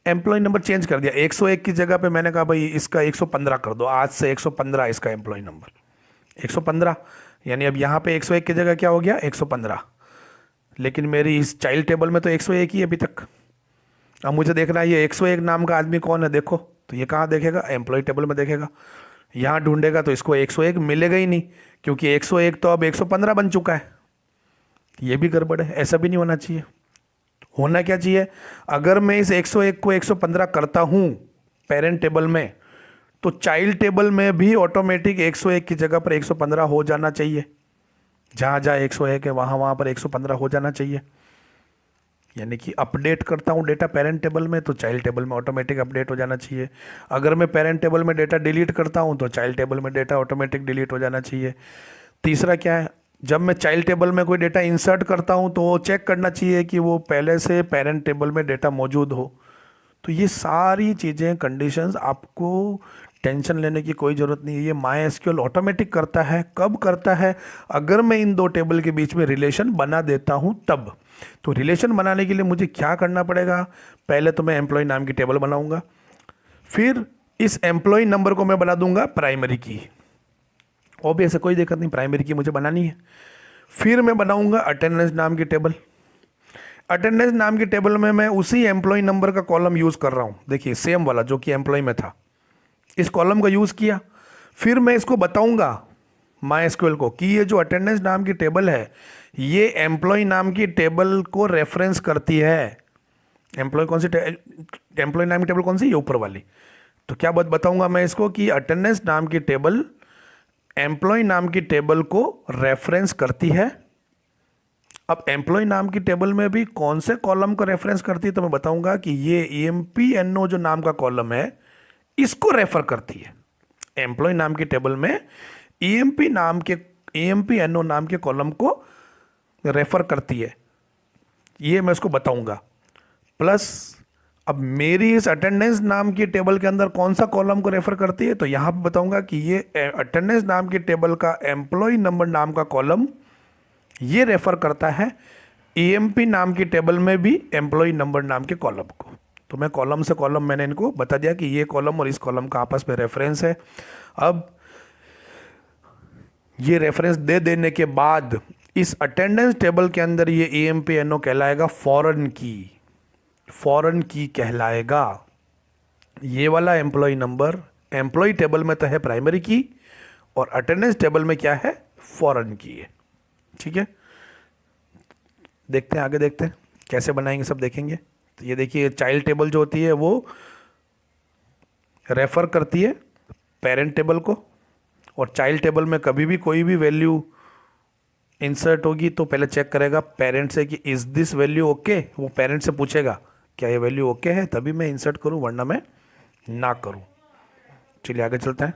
S1: एम्प्लॉय नंबर चेंज कर दिया, 101 की जगह पे मैंने कहा भाई इसका 115 कर दो, आज से 115 इसका एम्प्लॉय नंबर 115, यानी अब यहाँ पे 101 की जगह क्या हो गया 115, लेकिन मेरी इस चाइल्ड टेबल में तो 101 ही अभी तक। अब मुझे देखना है ये 101 नाम का आदमी कौन है देखो, तो ये कहाँ देखेगा, एम्प्लॉय टेबल में देखेगा। यहाँ ढूंढेगा तो इसको 101 मिलेगा ही नहीं, क्योंकि 101 तो अब 115 बन चुका है। ये भी गड़बड़ है, ऐसा भी नहीं होना चाहिए। होना क्या चाहिए, अगर मैं इस 101 को 115 करता हूँ पेरेंट टेबल में, तो चाइल्ड टेबल में भी ऑटोमेटिक 101 की जगह पर 115 हो जाना चाहिए। जहाँ जहाँ 101 है वहाँ पर 115 हो जाना चाहिए। यानी कि अपडेट करता हूँ डेटा पेरेंट टेबल में तो चाइल्ड टेबल में ऑटोमेटिक अपडेट हो जाना चाहिए। अगर मैं पेरेंट टेबल में डेटा डिलीट करता हूँ तो चाइल्ड टेबल में डेटा ऑटोमेटिक डिलीट हो जाना चाहिए। तीसरा क्या है, जब मैं चाइल्ड टेबल में कोई डेटा इंसर्ट करता हूँ तो चेक करना चाहिए कि वो पहले से पेरेंट टेबल में डेटा मौजूद हो। तो ये सारी चीज़ें, कंडीशंस आपको टेंशन लेने की कोई ज़रूरत नहीं है, ये माई एसक्यूएल ऑटोमेटिक करता है। कब करता है? अगर मैं इन दो टेबल के बीच में रिलेशन बना देता हूँ तब। तो रिलेशन बनाने के लिए मुझे क्या करना पड़ेगा? पहले तो मैं एम्प्लॉय नाम की टेबल बनाऊंगा, फिर इस एम्प्लॉय नंबर को मैं बना दूंगा प्राइमरी की। ऑब्वियस है, कोई दिक्कत नहीं, प्राइमरी की मुझे बनानी है। फिर मैं बनाऊंगा अटेंडेंस नाम की टेबल। अटेंडेंस नाम की टेबल में मैं उसी एम्प्लॉय नंबर का कॉलम यूज़ कर रहा हूँ, देखिए सेम वाला जो कि एम्प्लॉय में था, इस कॉलम का यूज़ किया। फिर मैं इसको बताऊंगा माई एसक्यूएल को कि ये जो अटेंडेंस नाम की टेबल है ये एम्प्लॉय नाम की टेबल को रेफरेंस करती है। एम्प्लॉय कौन सी एम्प्लॉय नाम की टेबल कौन सी? ये ऊपर वाली। तो क्या बात बताऊंगा मैं इसको कि अटेंडेंस नाम की टेबल एम्प्लॉय नाम की टेबल को रेफरेंस करती है। अब एम्प्लॉय नाम की टेबल में भी कौन से कॉलम को रेफरेंस करती है? तो मैं बताऊंगा कि ये EMPNO जो नाम का कॉलम है इसको रेफर करती है। एम्प्लॉय नाम की टेबल में EMPNO नाम के कॉलम को रेफर करती है, ये मैं उसको बताऊंगा। प्लस अब मेरी इस अटेंडेंस नाम की टेबल के अंदर कौन सा कॉलम को रेफर करती है? तो यहां पे बताऊंगा कि ये अटेंडेंस नाम की टेबल का एम्प्लॉय नंबर नाम का कॉलम ये रेफर करता है EMP नाम की टेबल में भी एम्प्लॉय नंबर नाम के कॉलम को। तो मैं कॉलम से कॉलम मैंने इनको बता दिया कि ये कॉलम और इस कॉलम का आपस में रेफरेंस है। अब ये रेफरेंस दे देने के बाद इस अटेंडेंस टेबल के अंदर ये EMPNO कहलाएगा फॉरेन की। फॉरेन की कहलाएगा। ये वाला एम्प्लॉय नंबर एम्प्लॉय टेबल में तो है प्राइमरी की और अटेंडेंस टेबल में क्या है? फॉरेन की है। ठीक है, देखते हैं आगे, देखते हैं कैसे बनाएंगे, सब देखेंगे। तो ये देखिए चाइल्ड टेबल जो होती है वो रेफर करती है पेरेंट टेबल को, और चाइल्ड टेबल में कभी भी कोई भी वैल्यू इंसर्ट होगी तो पहले चेक करेगा पेरेंट से कि इज़ दिस वैल्यू ओके। वो पेरेंट से पूछेगा क्या ये वैल्यू ओके है, तभी मैं इंसर्ट करूं, वरना मैं ना करूं। चलिए आगे चलते हैं।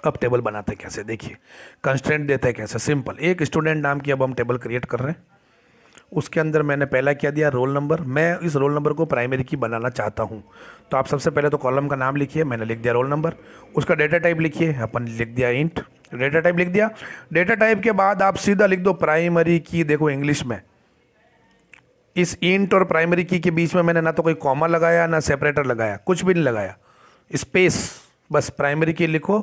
S1: अब टेबल बनाते हैं कैसे, देखिए कंस्ट्रेंट देते हैं कैसे। सिंपल, एक स्टूडेंट नाम की अब हम टेबल क्रिएट कर रहे हैं। उसके अंदर मैंने पहला क्या दिया? Roll number. मैं इस रोल नंबर को प्राइमरी की बनाना चाहता हूं, तो आप सबसे पहले तो कॉलम का नाम लिखिए। मैंने लिख दिया रोल नंबर। उसका डेटा टाइप लिखिए, अपन लिख दिया इंट। डेटा टाइप लिख दिया। डेटा टाइप के बाद आप सीधा लिख दो प्राइमरी की। देखो इंग्लिश में इस इंट और प्राइमरी की के बीच में मैंने ना तो कोई कॉमा लगाया ना सेपरेटर लगाया, कुछ भी नहीं लगाया, स्पेस, बस प्राइमरी की लिखो।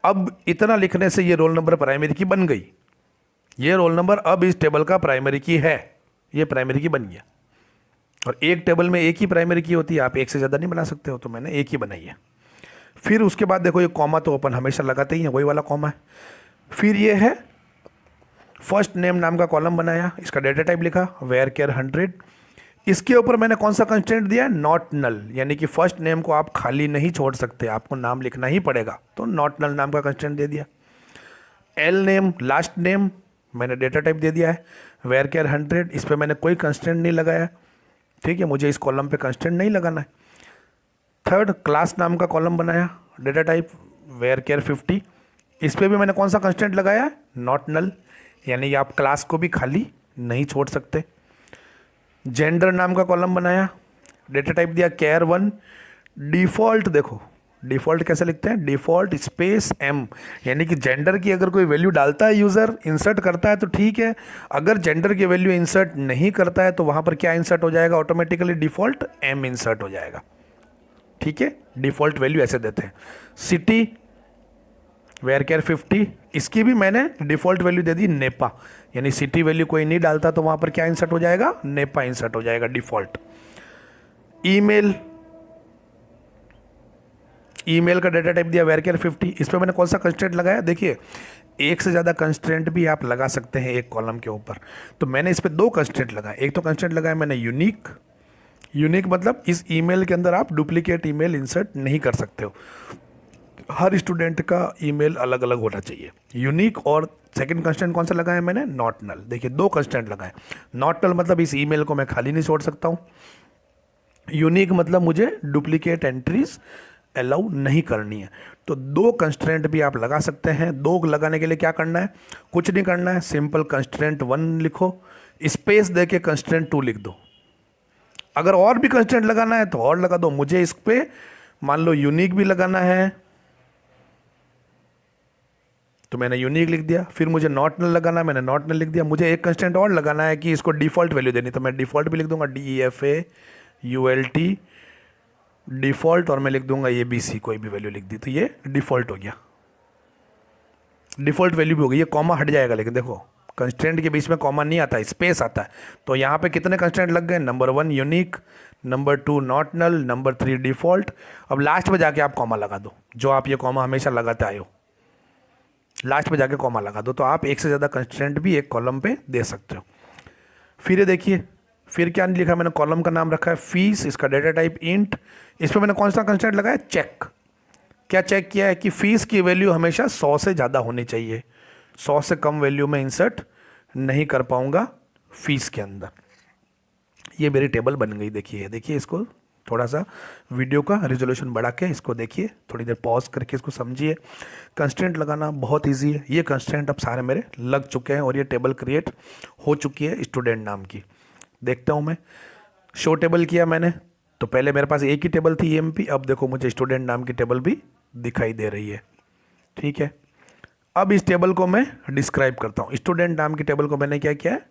S1: अब इतना लिखने से ये रोल नंबर प्राइमरी की बन गई। ये रोल नंबर अब इस टेबल का प्राइमरी की है, ये प्राइमरी की बन गया। और एक टेबल में एक ही प्राइमरी की होती है, आप एक से ज़्यादा नहीं बना सकते हो, तो मैंने एक ही बनाई है। फिर उसके बाद देखो ये कॉमा तो अपन हमेशा लगाते ही हैं, वही वाला कॉमा है। फिर ये है फर्स्ट नेम नाम का कॉलम बनाया, इसका डेटा टाइप लिखा वेयर केयर 100। इसके ऊपर मैंने कौन सा कंस्ट्रेंट दिया? नॉट नल, यानी कि फर्स्ट नेम को आप खाली नहीं छोड़ सकते, आपको नाम लिखना ही पड़ेगा, तो नॉट नल नाम का कंस्ट्रेंट दे दिया। एल नेम लास्ट नेम मैंने डेटा टाइप दे दिया है वेयर केयर 100। इस पर मैंने कोई कंस्ट्रेंट नहीं लगाया, ठीक है, मुझे इस कॉलम पे कंस्ट्रेंट नहीं लगाना है। थर्ड क्लास नाम का कॉलम बनाया, डेटा टाइप वेयर केयर 50। इस पर भी मैंने कौन सा कंस्ट्रेंट लगाया? नॉट नल, यानी आप क्लास को भी खाली नहीं छोड़ सकते। जेंडर नाम का कॉलम बनाया, डेटा टाइप दिया केयर 1। डिफ़ॉल्ट देखो, डिफ़ॉल्ट कैसे लिखते हैं? डिफ़ॉल्ट स्पेस M, यानी कि जेंडर की अगर कोई वैल्यू डालता है यूज़र, इंसर्ट करता है तो ठीक है, अगर जेंडर की वैल्यू इंसर्ट नहीं करता है तो वहाँ पर क्या इंसर्ट हो जाएगा? ऑटोमेटिकली डिफ़ॉल्ट M इंसर्ट हो जाएगा। ठीक है, डिफ़ॉल्ट वैल्यू ऐसे देते हैं। सिटी वेयर केयर 50, इसकी भी मैंने डिफ़ॉल्ट वैल्यू दे दी नेपा, यानी सिटी वैल्यू कोई नहीं डालता तो वहाँ पर क्या इंसर्ट हो जाएगा? नेपा इंसर्ट हो जाएगा डिफ़ॉल्ट। ईमेल का डेटा टाइप दिया वेयर केयर 50। इस पर मैंने कौन सा कंस्ट्रेंट लगाया? देखिए एक से ज़्यादा कंस्ट्रेंट भी आप लगा सकते हैं एक कॉलम के ऊपर, तो मैंने इस पर दो कंस्ट्रेंट लगाए। एक तो कंस्ट्रेंट लगाया मैंने यूनिक। यूनिक मतलब इस ईमेल के अंदर आप डुप्लीकेट ईमेल इंसर्ट नहीं कर सकते हो, हर स्टूडेंट का ईमेल अलग अलग होना चाहिए, यूनिक। और सेकंड कंस्ट्रेंट कौन सा लगाया मैंने? Not null. देखिए दो कंस्ट्रेंट लगाए। नॉट नल मतलब इस ईमेल को मैं खाली नहीं छोड़ सकता हूँ, यूनिक मतलब मुझे डुप्लीकेट एंट्रीज अलाउ नहीं करनी है। तो दो कंस्ट्रेंट भी आप लगा सकते हैं। दो लगाने के लिए क्या करना है? कुछ नहीं करना है, सिंपल कंस्ट्रेंट 1 लिखो, स्पेस दे के कंस्ट्रेंट 2 लिख दो। अगर और भी कंस्ट्रेंट लगाना है तो और लगा दो। मुझे इस पे मान लो यूनिक भी लगाना है तो मैंने यूनिक लिख दिया, फिर मुझे नॉट नल लगाना है, मैंने नॉट नल लिख दिया। मुझे एक कंस्टेंट और लगाना है कि इसको डिफ़ॉल्ट वैल्यू देनी, तो मैं डिफ़ॉल्ट भी लिख दूंगा, DEFAULT डिफ़ॉल्ट, और मैं लिख दूंगा ABC, कोई भी वैल्यू लिख दी तो ये डिफ़ॉल्ट हो गया, डिफ़ॉल्ट वैल्यू भी हो गई। ये कॉमा हट जाएगा, लेकिन देखो कंस्टेंट के बीच में कॉमा नहीं आता है, स्पेस आता है। तो यहाँ पे कितने कंस्टेंट लग गए, number 1 unique, number 2 not null, number 3 default. अब लास्ट में जाके आप कॉमा लगा दो, जो आप ये कॉमा हमेशा लगाते आए हो, लास्ट में जाके कॉमा लगा दो, तो आप एक से ज़्यादा कंस्टेंट भी एक कॉलम पे दे सकते हो। फिर ये देखिए, फिर क्या लिखा मैंने, कॉलम का नाम रखा है फीस, इसका डेटा टाइप इंट, इस पर मैंने कौन सा कंस्टेंट लगाया, चेक। क्या चेक किया है कि फीस की वैल्यू हमेशा 100 से ज़्यादा होनी चाहिए, 100 से कम वैल्यू में इंसर्ट नहीं कर पाऊंगा फीस के अंदर। ये मेरी टेबल बन गई, देखिए देखिए, इसको थोड़ा सा वीडियो का रिजोल्यूशन बढ़ा के इसको देखिए, थोड़ी देर पॉज करके इसको समझिए। कंस्टेंट लगाना बहुत इजी है, ये कंस्टेंट अब सारे मेरे लग चुके हैं और ये टेबल क्रिएट हो चुकी है स्टूडेंट नाम की। देखता हूँ मैं, शो टेबल किया मैंने, तो पहले मेरे पास एक ही टेबल थी EMP, अब देखो मुझे स्टूडेंट नाम की टेबल भी दिखाई दे रही है। ठीक है, अब इस टेबल को मैं डिस्क्राइब करता हूँ। स्टूडेंट नाम की टेबल को मैंने क्या किया है,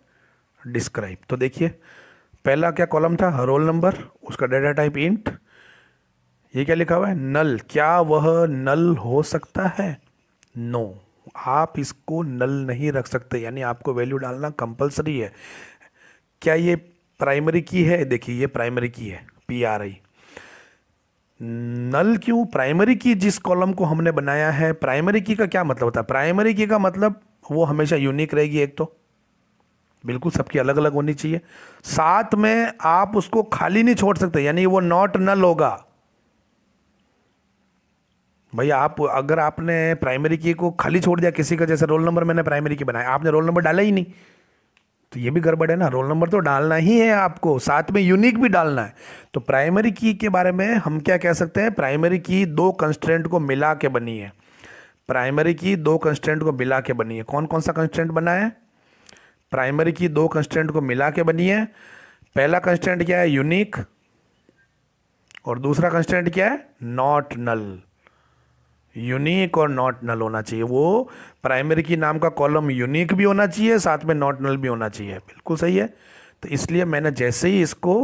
S1: डिस्क्राइब। तो देखिए, पहला क्या कॉलम था, रोल नंबर, उसका डेटा टाइप इंट, ये क्या लिखा हुआ है, नल। क्या वह नल हो सकता है, नो, आप इसको नल नहीं रख सकते, यानी आपको वैल्यू डालना कंपलसरी है। क्या ये प्राइमरी की है, देखिए ये प्राइमरी की है, PRI। नल क्यों, प्राइमरी की जिस कॉलम को हमने बनाया है, प्राइमरी की का क्या मतलब होता है, प्राइमरी की का मतलब वो हमेशा यूनिक रहेगी, एक तो बिल्कुल सबकी अलग अलग होनी चाहिए, साथ में आप उसको खाली नहीं छोड़ सकते, यानी वो नॉट नल होगा। भैया आप अगर आपने प्राइमरी की को खाली छोड़ दिया किसी का, जैसे रोल नंबर मैंने प्राइमरी की बनाया, आपने रोल नंबर डाला ही नहीं, तो ये भी गड़बड़ है ना। रोल नंबर तो डालना ही है आपको, साथ में यूनिक भी डालना है। तो प्राइमरी की के बारे में हम क्या कह सकते हैं, प्राइमरी की दो कंस्ट्रेंट को मिला के बनी है, प्राइमरी की दो कंस्ट्रेंट को मिला के बनी है। कौन कौन सा कंस्ट्रेंट बना है, प्राइमरी की दो कंस्ट्रेंट को मिला के बनी है। पहला कंस्ट्रेंट क्या है, यूनिक, और दूसरा कंस्ट्रेंट क्या है, नॉट नल। यूनिक और नॉट नल होना चाहिए, वो प्राइमरी की नाम का कॉलम यूनिक भी होना चाहिए, साथ में नॉट नल भी होना चाहिए, बिल्कुल सही है। तो इसलिए मैंने जैसे ही इसको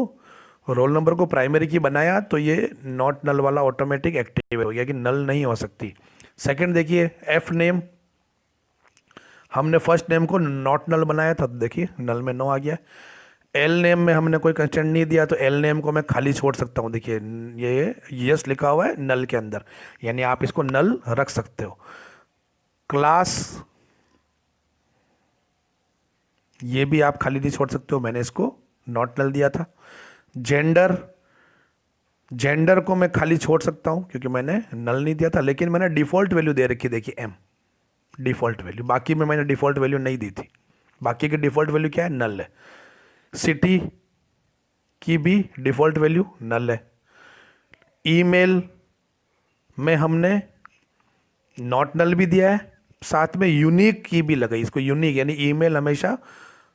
S1: रोल नंबर को प्राइमरी की बनाया तो ये नॉट नल वाला ऑटोमेटिक एक्टिव हो गया कि नल नहीं हो सकती। सेकंड देखिए, एफ नेम, हमने फर्स्ट नेम को नॉट नल बनाया था, तो देखिए नल में नो आ गया। एल नेम में हमने कोई कंस्टेंट नहीं दिया, तो एल नेम को मैं खाली छोड़ सकता हूँ, देखिए ये यस लिखा हुआ है नल के अंदर, यानी आप इसको नल रख सकते हो। क्लास, ये भी आप खाली नहीं छोड़ सकते हो, मैंने इसको नॉट नल दिया था। जेंडर, जेंडर को मैं खाली छोड़ सकता हूँ क्योंकि मैंने नल नहीं दिया था, लेकिन मैंने डिफ़ॉल्ट वैल्यू दे रखी, देखिए M डिफ़ॉल्ट वैल्यू, बाकी में मैंने डिफ़ॉल्ट वैल्यू नहीं दी थी, बाकी की डिफ़ॉल्ट वैल्यू क्या है, नल है। सिटी की भी डिफ़ॉल्ट वैल्यू नल है। ईमेल में हमने नॉट नल भी दिया है, साथ में यूनिक की भी लगाई, इसको यूनिक, यानी ईमेल हमेशा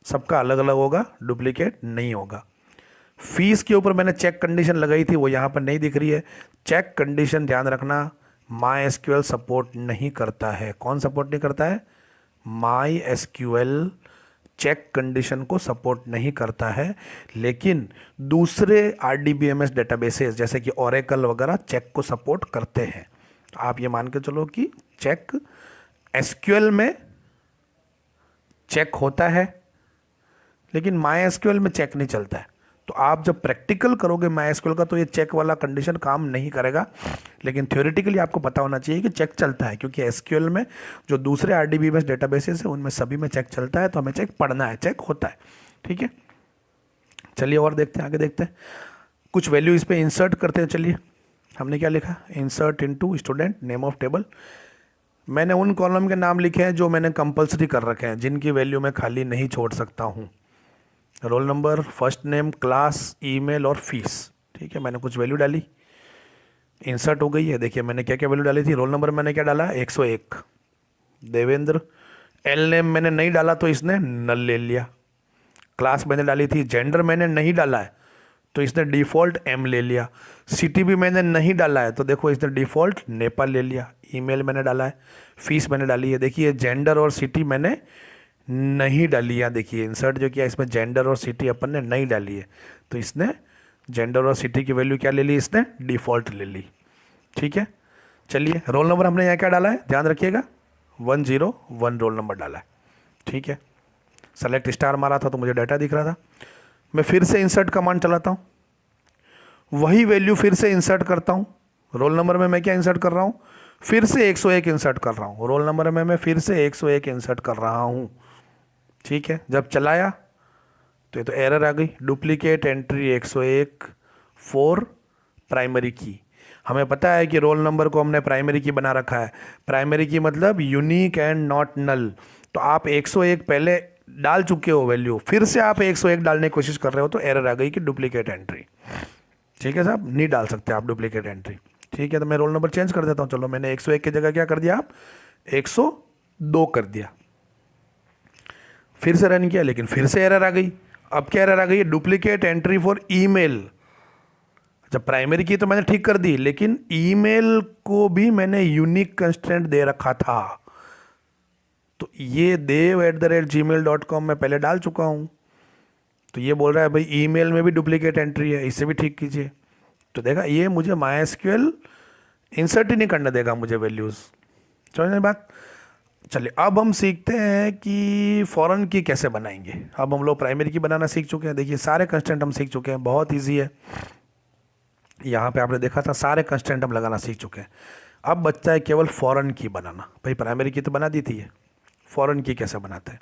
S1: सबका अलग अलग होगा, डुप्लीकेट नहीं होगा। फीस के ऊपर मैंने चेक कंडीशन लगाई थी, वो यहाँ पर नहीं दिख रही है। चेक कंडीशन ध्यान रखना, MySQL सपोर्ट नहीं करता है। कौन सपोर्ट नहीं करता है, MySQL चेक कंडीशन को सपोर्ट नहीं करता है, लेकिन दूसरे RDBMS डेटाबेसेस जैसे कि ओरेकल वगैरह चेक को सपोर्ट करते हैं। आप ये मान के चलो कि चेक SQL में चेक होता है, लेकिन MySQL में चेक नहीं चलता है। तो आप जब प्रैक्टिकल करोगे MySQL का तो ये चेक वाला कंडीशन काम नहीं करेगा, लेकिन थ्योरेटिकली आपको पता होना चाहिए कि चेक चलता है, क्योंकि SQL में जो दूसरे RDBMS डेटाबेसेस है उनमें सभी में चेक चलता है, तो हमें चेक पढ़ना है, चेक होता है। ठीक है, चलिए और देखते हैं, आगे देखते हैं, कुछ वैल्यू इस पर इंसर्ट करते हैं। चलिए, हमने क्या लिखा, insert into student name of table. मैंने उन कॉलम के नाम लिखे हैं जो मैंने कंपलसरी कर रखे हैं, जिनकी वैल्यू मैं खाली नहीं छोड़ सकता हूँ। Roll number, first name, class, email और फीस। ठीक है, मैंने कुछ वैल्यू डाली, इंसर्ट हो गई है। देखिए मैंने क्या क्या वैल्यू डाली थी, रोल नंबर मैंने क्या डाला, 101 देवेंद्र। एल नेम मैंने नहीं डाला तो इसने नल ले लिया। क्लास मैंने डाली थी, जेंडर मैंने नहीं डाला है तो इसने डिफ़ॉल्ट एम ले लिया। सिटी भी मैंने नहीं डाला है तो देखो इसने डिफ़ॉल्ट नेपाल ले लिया। ईमेल मैंने डाला है, फीस मैंने डाली है। देखिए जेंडर और सिटी मैंने नहीं डाली है। देखिए इंसर्ट जो किया इसमें जेंडर और सिटी अपन ने नहीं डाली है, तो इसने जेंडर और सिटी की वैल्यू क्या ले ली, इसने डिफ़ॉल्ट ले ली। ठीक है, चलिए रोल नंबर हमने यहाँ क्या डाला है, ध्यान रखिएगा 101 रोल नंबर डाला है। ठीक है, सेलेक्ट स्टार मारा था तो मुझे डाटा दिख रहा था। मैं फिर से इंसर्ट कमांड चलाता हूँ, वही वैल्यू फिर से इंसर्ट करता हूँ। रोल नंबर में मैं क्या इंसर्ट कर रहा हूँ, फिर से 101 इंसर्ट कर रहा हूँ। रोल नंबर में मैं फिर से 101 इंसर्ट कर रहा हूँ। ठीक है, जब चलाया तो ये तो एरर आ गई, डुप्लीकेट एंट्री 101 फॉर प्राइमरी की। हमें पता है कि रोल नंबर को हमने प्राइमरी की बना रखा है। प्राइमरी की मतलब यूनिक एंड नॉट नल। तो आप 101 पहले डाल चुके हो वैल्यू, फिर से आप 101 डालने की कोशिश कर रहे हो तो एरर आ गई कि डुप्लीकेट एंट्री। ठीक है साहब, नहीं डाल सकते आप डुप्लीकेट एंट्री। ठीक है, तो मैं रोल नंबर चेंज कर देता हूँ। चलो मैंने 101 की जगह क्या कर दिया, आप 102 कर दिया। फिर से रन किया लेकिन फिर से एरर आ गई। अब क्या एरर आ गई है, डुप्लीकेट एंट्री फॉर ईमेल। जब प्राइमरी की तो मैंने ठीक कर दी, लेकिन ईमेल को भी मैंने यूनिक कंस्ट्रेंट दे रखा था। तो ये dev@gmail.com में पहले डाल चुका हूँ, तो ये बोल रहा है भाई ईमेल में भी डुप्लीकेट एंट्री है, इसे भी ठीक कीजिए। तो देखा, ये मुझे MySQL इंसर्ट ही नहीं करने देगा मुझे वैल्यूज़। समझ में बात। चलिए अब हम सीखते हैं कि फॉरेन की कैसे बनाएंगे। अब हम लोग प्राइमरी की बनाना सीख चुके हैं। देखिए सारे कंस्टेंट हम सीख चुके हैं, बहुत ईजी है। यहाँ पे आपने देखा था सारे कंस्टेंट हम लगाना सीख चुके हैं। अब बच्चा है केवल फॉरेन की बनाना। भाई प्राइमरी की तो बना दी थी है, फॉरेन की कैसे बनाते हैं,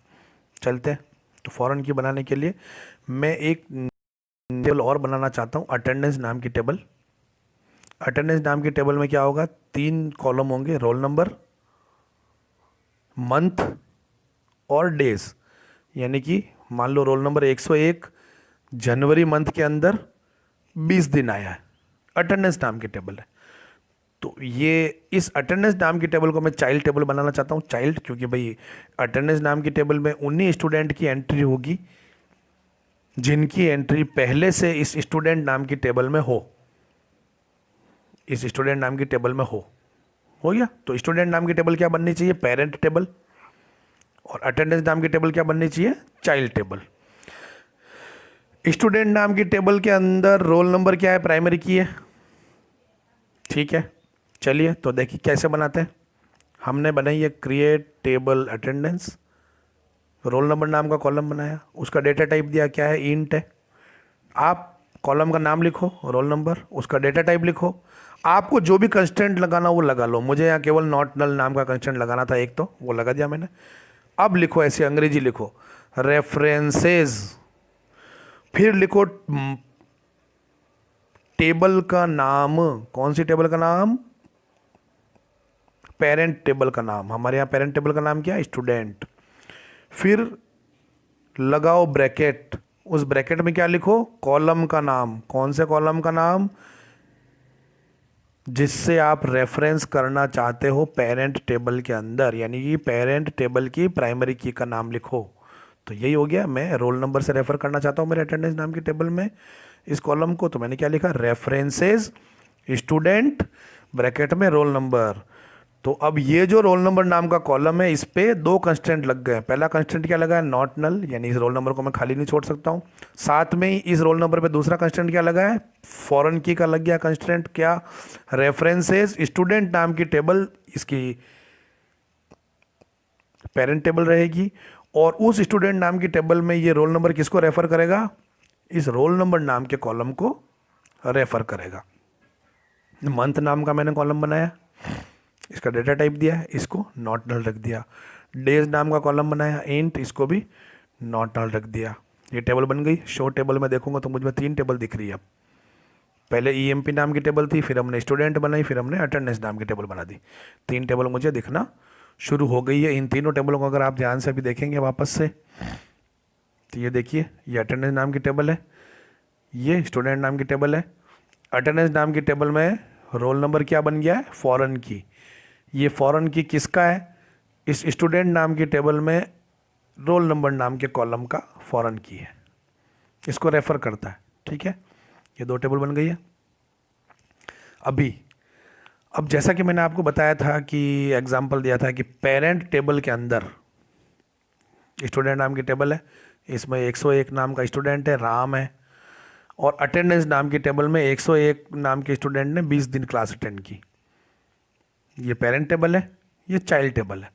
S1: चलते हैं। तो फॉरेन की बनाने के लिए मैं एक टेबल और बनाना चाहता हूँ, अटेंडेंस नाम की टेबल। अटेंडेंस नाम की टेबल में क्या होगा, 3 कॉलम होंगे, रोल नंबर, मंथ और डेज। यानी कि मान लो रोल नंबर 101 जनवरी मंथ के अंदर 20 दिन आया है, अटेंडेंस नाम की टेबल है। तो ये इस अटेंडेंस नाम की टेबल को मैं चाइल्ड टेबल बनाना चाहता हूँ। चाइल्ड क्योंकि भाई अटेंडेंस नाम की टेबल में उन्हीं स्टूडेंट की एंट्री होगी जिनकी एंट्री पहले से इस स्टूडेंट नाम की टेबल में हो, इस स्टूडेंट नाम की टेबल में हो गया। तो स्टूडेंट नाम की टेबल क्या बननी चाहिए, पेरेंट टेबल। और अटेंडेंस नाम की टेबल क्या बननी चाहिए, चाइल्ड टेबल। स्टूडेंट नाम की टेबल के अंदर रोल नंबर क्या है, प्राइमरी की है। ठीक है, चलिए तो देखिए कैसे बनाते हैं। हमने बनाई है create table attendance, roll number नाम का कॉलम बनाया, उसका डेटा टाइप दिया क्या है, इंट है। आप कॉलम का नाम लिखो, रोल नंबर, उसका डेटा टाइप लिखो। आपको जो भी कंस्टेंट लगाना वो लगा लो। मुझे यहाँ केवल नॉट नल नाम का कंस्टेंट लगाना था एक, तो वो लगा दिया मैंने। अब लिखो ऐसे अंग्रेजी लिखो, रेफरेंसेस, फिर लिखो टेबल का नाम। कौन सी टेबल का नाम, पेरेंट टेबल का नाम। हमारे यहाँ पेरेंट टेबल का नाम क्या है, स्टूडेंट। फिर लगाओ ब्रैकेट, उस ब्रैकेट में क्या लिखो, कॉलम का नाम। कौन से कॉलम का नाम, जिससे आप रेफरेंस करना चाहते हो पेरेंट टेबल के अंदर, यानी कि पेरेंट टेबल की प्राइमरी की का नाम लिखो। तो यही हो गया, मैं रोल नंबर से रेफर करना चाहता हूँ मेरे अटेंडेंस नाम की टेबल में इस कॉलम को, तो मैंने क्या लिखा, रेफरेंसेस स्टूडेंट ब्रैकेट में रोल नंबर। तो अब ये जो रोल नंबर नाम का कॉलम है, इस पे 2 कंस्टेंट लग गए। पहला कंस्टेंट क्या लगा है, नॉट नल, यानी इस रोल नंबर को मैं खाली नहीं छोड़ सकता हूँ। साथ में ही इस रोल नंबर पे दूसरा कंस्टेंट क्या लगा है, फॉरेन की का लग गया कंस्टेंट, क्या, रेफरेंसेस स्टूडेंट नाम की टेबल इसकी पेरेंट टेबल रहेगी। और उस स्टूडेंट नाम की टेबल में ये रोल नंबर किसको रेफर करेगा, इस रोल नंबर नाम के कॉलम को रेफर करेगा। मंथ नाम का मैंने कॉलम बनाया, इसका डेटा टाइप दिया है, इसको नॉट नल रख दिया। डेज नाम का कॉलम बनाया, इंट, इसको भी नॉट नल रख दिया। ये टेबल बन गई। शो टेबल में देखूंगा तो मुझे 3 टेबल दिख रही है। अब पहले ईएमपी नाम की टेबल थी, फिर हमने स्टूडेंट बनाई, फिर हमने अटेंडेंस नाम की टेबल बना दी। 3 टेबल मुझे दिखना शुरू हो गई है। इन तीनों टेबलों को अगर आप ध्यान से भी देखेंगे वापस से, तो ये देखिए, ये अटेंडेंस नाम की टेबल है, ये स्टूडेंट नाम की टेबल है। अटेंडेंस नाम की टेबल में रोल नंबर क्या बन गया है, फॉरेन की। ये फॉरेन की किसका है, इस स्टूडेंट नाम की टेबल में रोल नंबर नाम के कॉलम का फॉरेन की है, इसको रेफर करता है। ठीक है, ये 2 टेबल बन गई है। अब जैसा कि मैंने आपको बताया था कि एग्जाम्पल दिया था कि पेरेंट टेबल के अंदर स्टूडेंट नाम की टेबल है, इसमें 101 नाम का स्टूडेंट है, राम है, और अटेंडेंस नाम की टेबल में 101 नाम के स्टूडेंट ने 20 दिन क्लास अटेंड की। ये पेरेंट टेबल है, ये चाइल्ड टेबल है।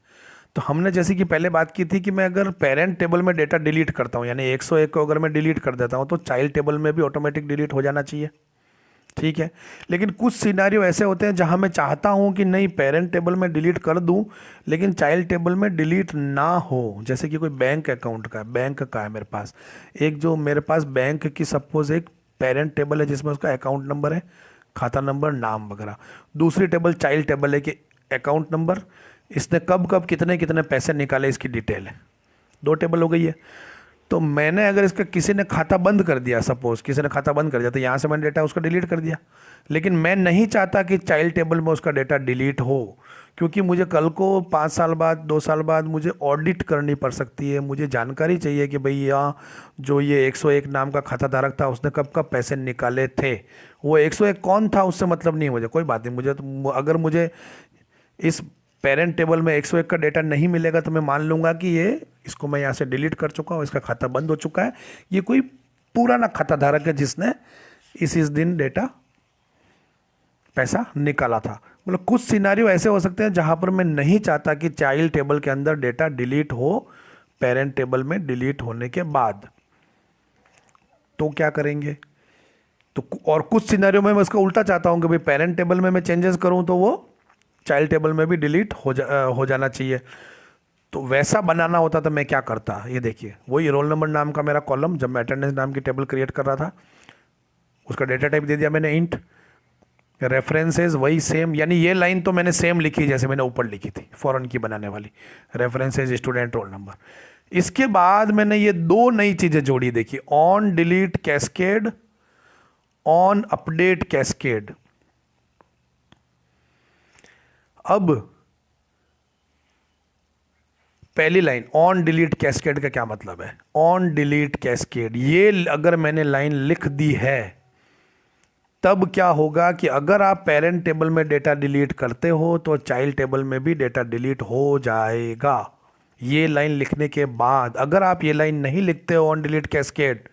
S1: तो हमने जैसे कि पहले बात की थी कि मैं अगर पेरेंट टेबल में डेटा डिलीट करता हूँ, यानी 101 को अगर मैं डिलीट कर देता हूँ तो चाइल्ड टेबल में भी ऑटोमेटिक डिलीट हो जाना चाहिए, ठीक है। लेकिन कुछ सिनारियो ऐसे होते हैं जहां मैं चाहता हूं कि नहीं पेरेंट टेबल में डिलीट कर दूं लेकिन चाइल्ड टेबल में डिलीट ना हो। जैसे कि कोई बैंक अकाउंट का बैंक का है मेरे पास, एक जो मेरे पास बैंक की सपोज एक पेरेंट टेबल है जिसमें उसका अकाउंट नंबर है, खाता नंबर, नाम वगैरह। दूसरी टेबल चाइल्ड टेबल है कि अकाउंट नंबर, इसने कब कब कितने कितने पैसे निकाले इसकी डिटेल है। 2 टेबल हो गई है। तो मैंने अगर इसका किसी ने खाता बंद कर दिया, सपोज किसी ने खाता बंद कर दिया, तो यहाँ से मैंने डेटा उसका डिलीट कर दिया। लेकिन मैं नहीं चाहता कि चाइल्ड टेबल में उसका डेटा डिलीट हो, क्योंकि मुझे कल को 5 साल बाद 2 साल बाद मुझे ऑडिट करनी पड़ सकती है। मुझे जानकारी चाहिए कि भाई यहाँ जो ये 101 नाम का खाता धारक था उसने कब कब पैसे निकाले थे। वो 101 कौन था उससे मतलब नहीं, मुझे कोई बात नहीं। मुझे तो अगर मुझे इस पेरेंट टेबल में 101 का डेटा नहीं मिलेगा तो मैं मान लूँगा कि ये इसको मैं यहाँ से डिलीट कर चुका हूँ, इसका खाता बंद हो चुका है, ये कोई पुराना खाता धारक है जिसने इस दिन डेटा पैसा निकाला था। मतलब कुछ सिनारियो ऐसे हो सकते हैं जहाँ पर मैं नहीं चाहता कि चाइल्ड टेबल के अंदर डेटा डिलीट हो पेरेंट टेबल में डिलीट होने के बाद, तो क्या करेंगे। तो और कुछ सिनारियो में मैं उसका उल्टा चाहता हूँ कि भाई पेरेंट टेबल में मैं चेंजेस करूँ तो वो चाइल्ड टेबल में भी डिलीट हो जाना चाहिए। तो वैसा बनाना होता तो मैं क्या करता, ये देखिए वही रोल नंबर नाम का मेरा कॉलम, जब मैं अटेंडेंस नाम की टेबल क्रिएट कर रहा था उसका डेटा टाइप दे दिया मैंने इंट, रेफरेंसेस वही सेम, यानी ये लाइन तो मैंने सेम लिखी जैसे मैंने ऊपर लिखी थी फॉरेन की बनाने वाली, रेफरेंसेस स्टूडेंट रोल नंबर। इसके बाद मैंने ये 2 नई चीज़ें जोड़ी, देखिए on delete cascade, on update cascade. अब पहली लाइन ऑन डिलीट कैस्केड का क्या मतलब है, ऑन डिलीट कैस्केड ये अगर मैंने लाइन लिख दी है तब क्या होगा कि अगर आप पेरेंट टेबल में डेटा डिलीट करते हो तो चाइल्ड टेबल में भी डेटा डिलीट हो जाएगा। ये लाइन लिखने के बाद अगर आप ये लाइन नहीं लिखते हो ऑन डिलीट कैस्केड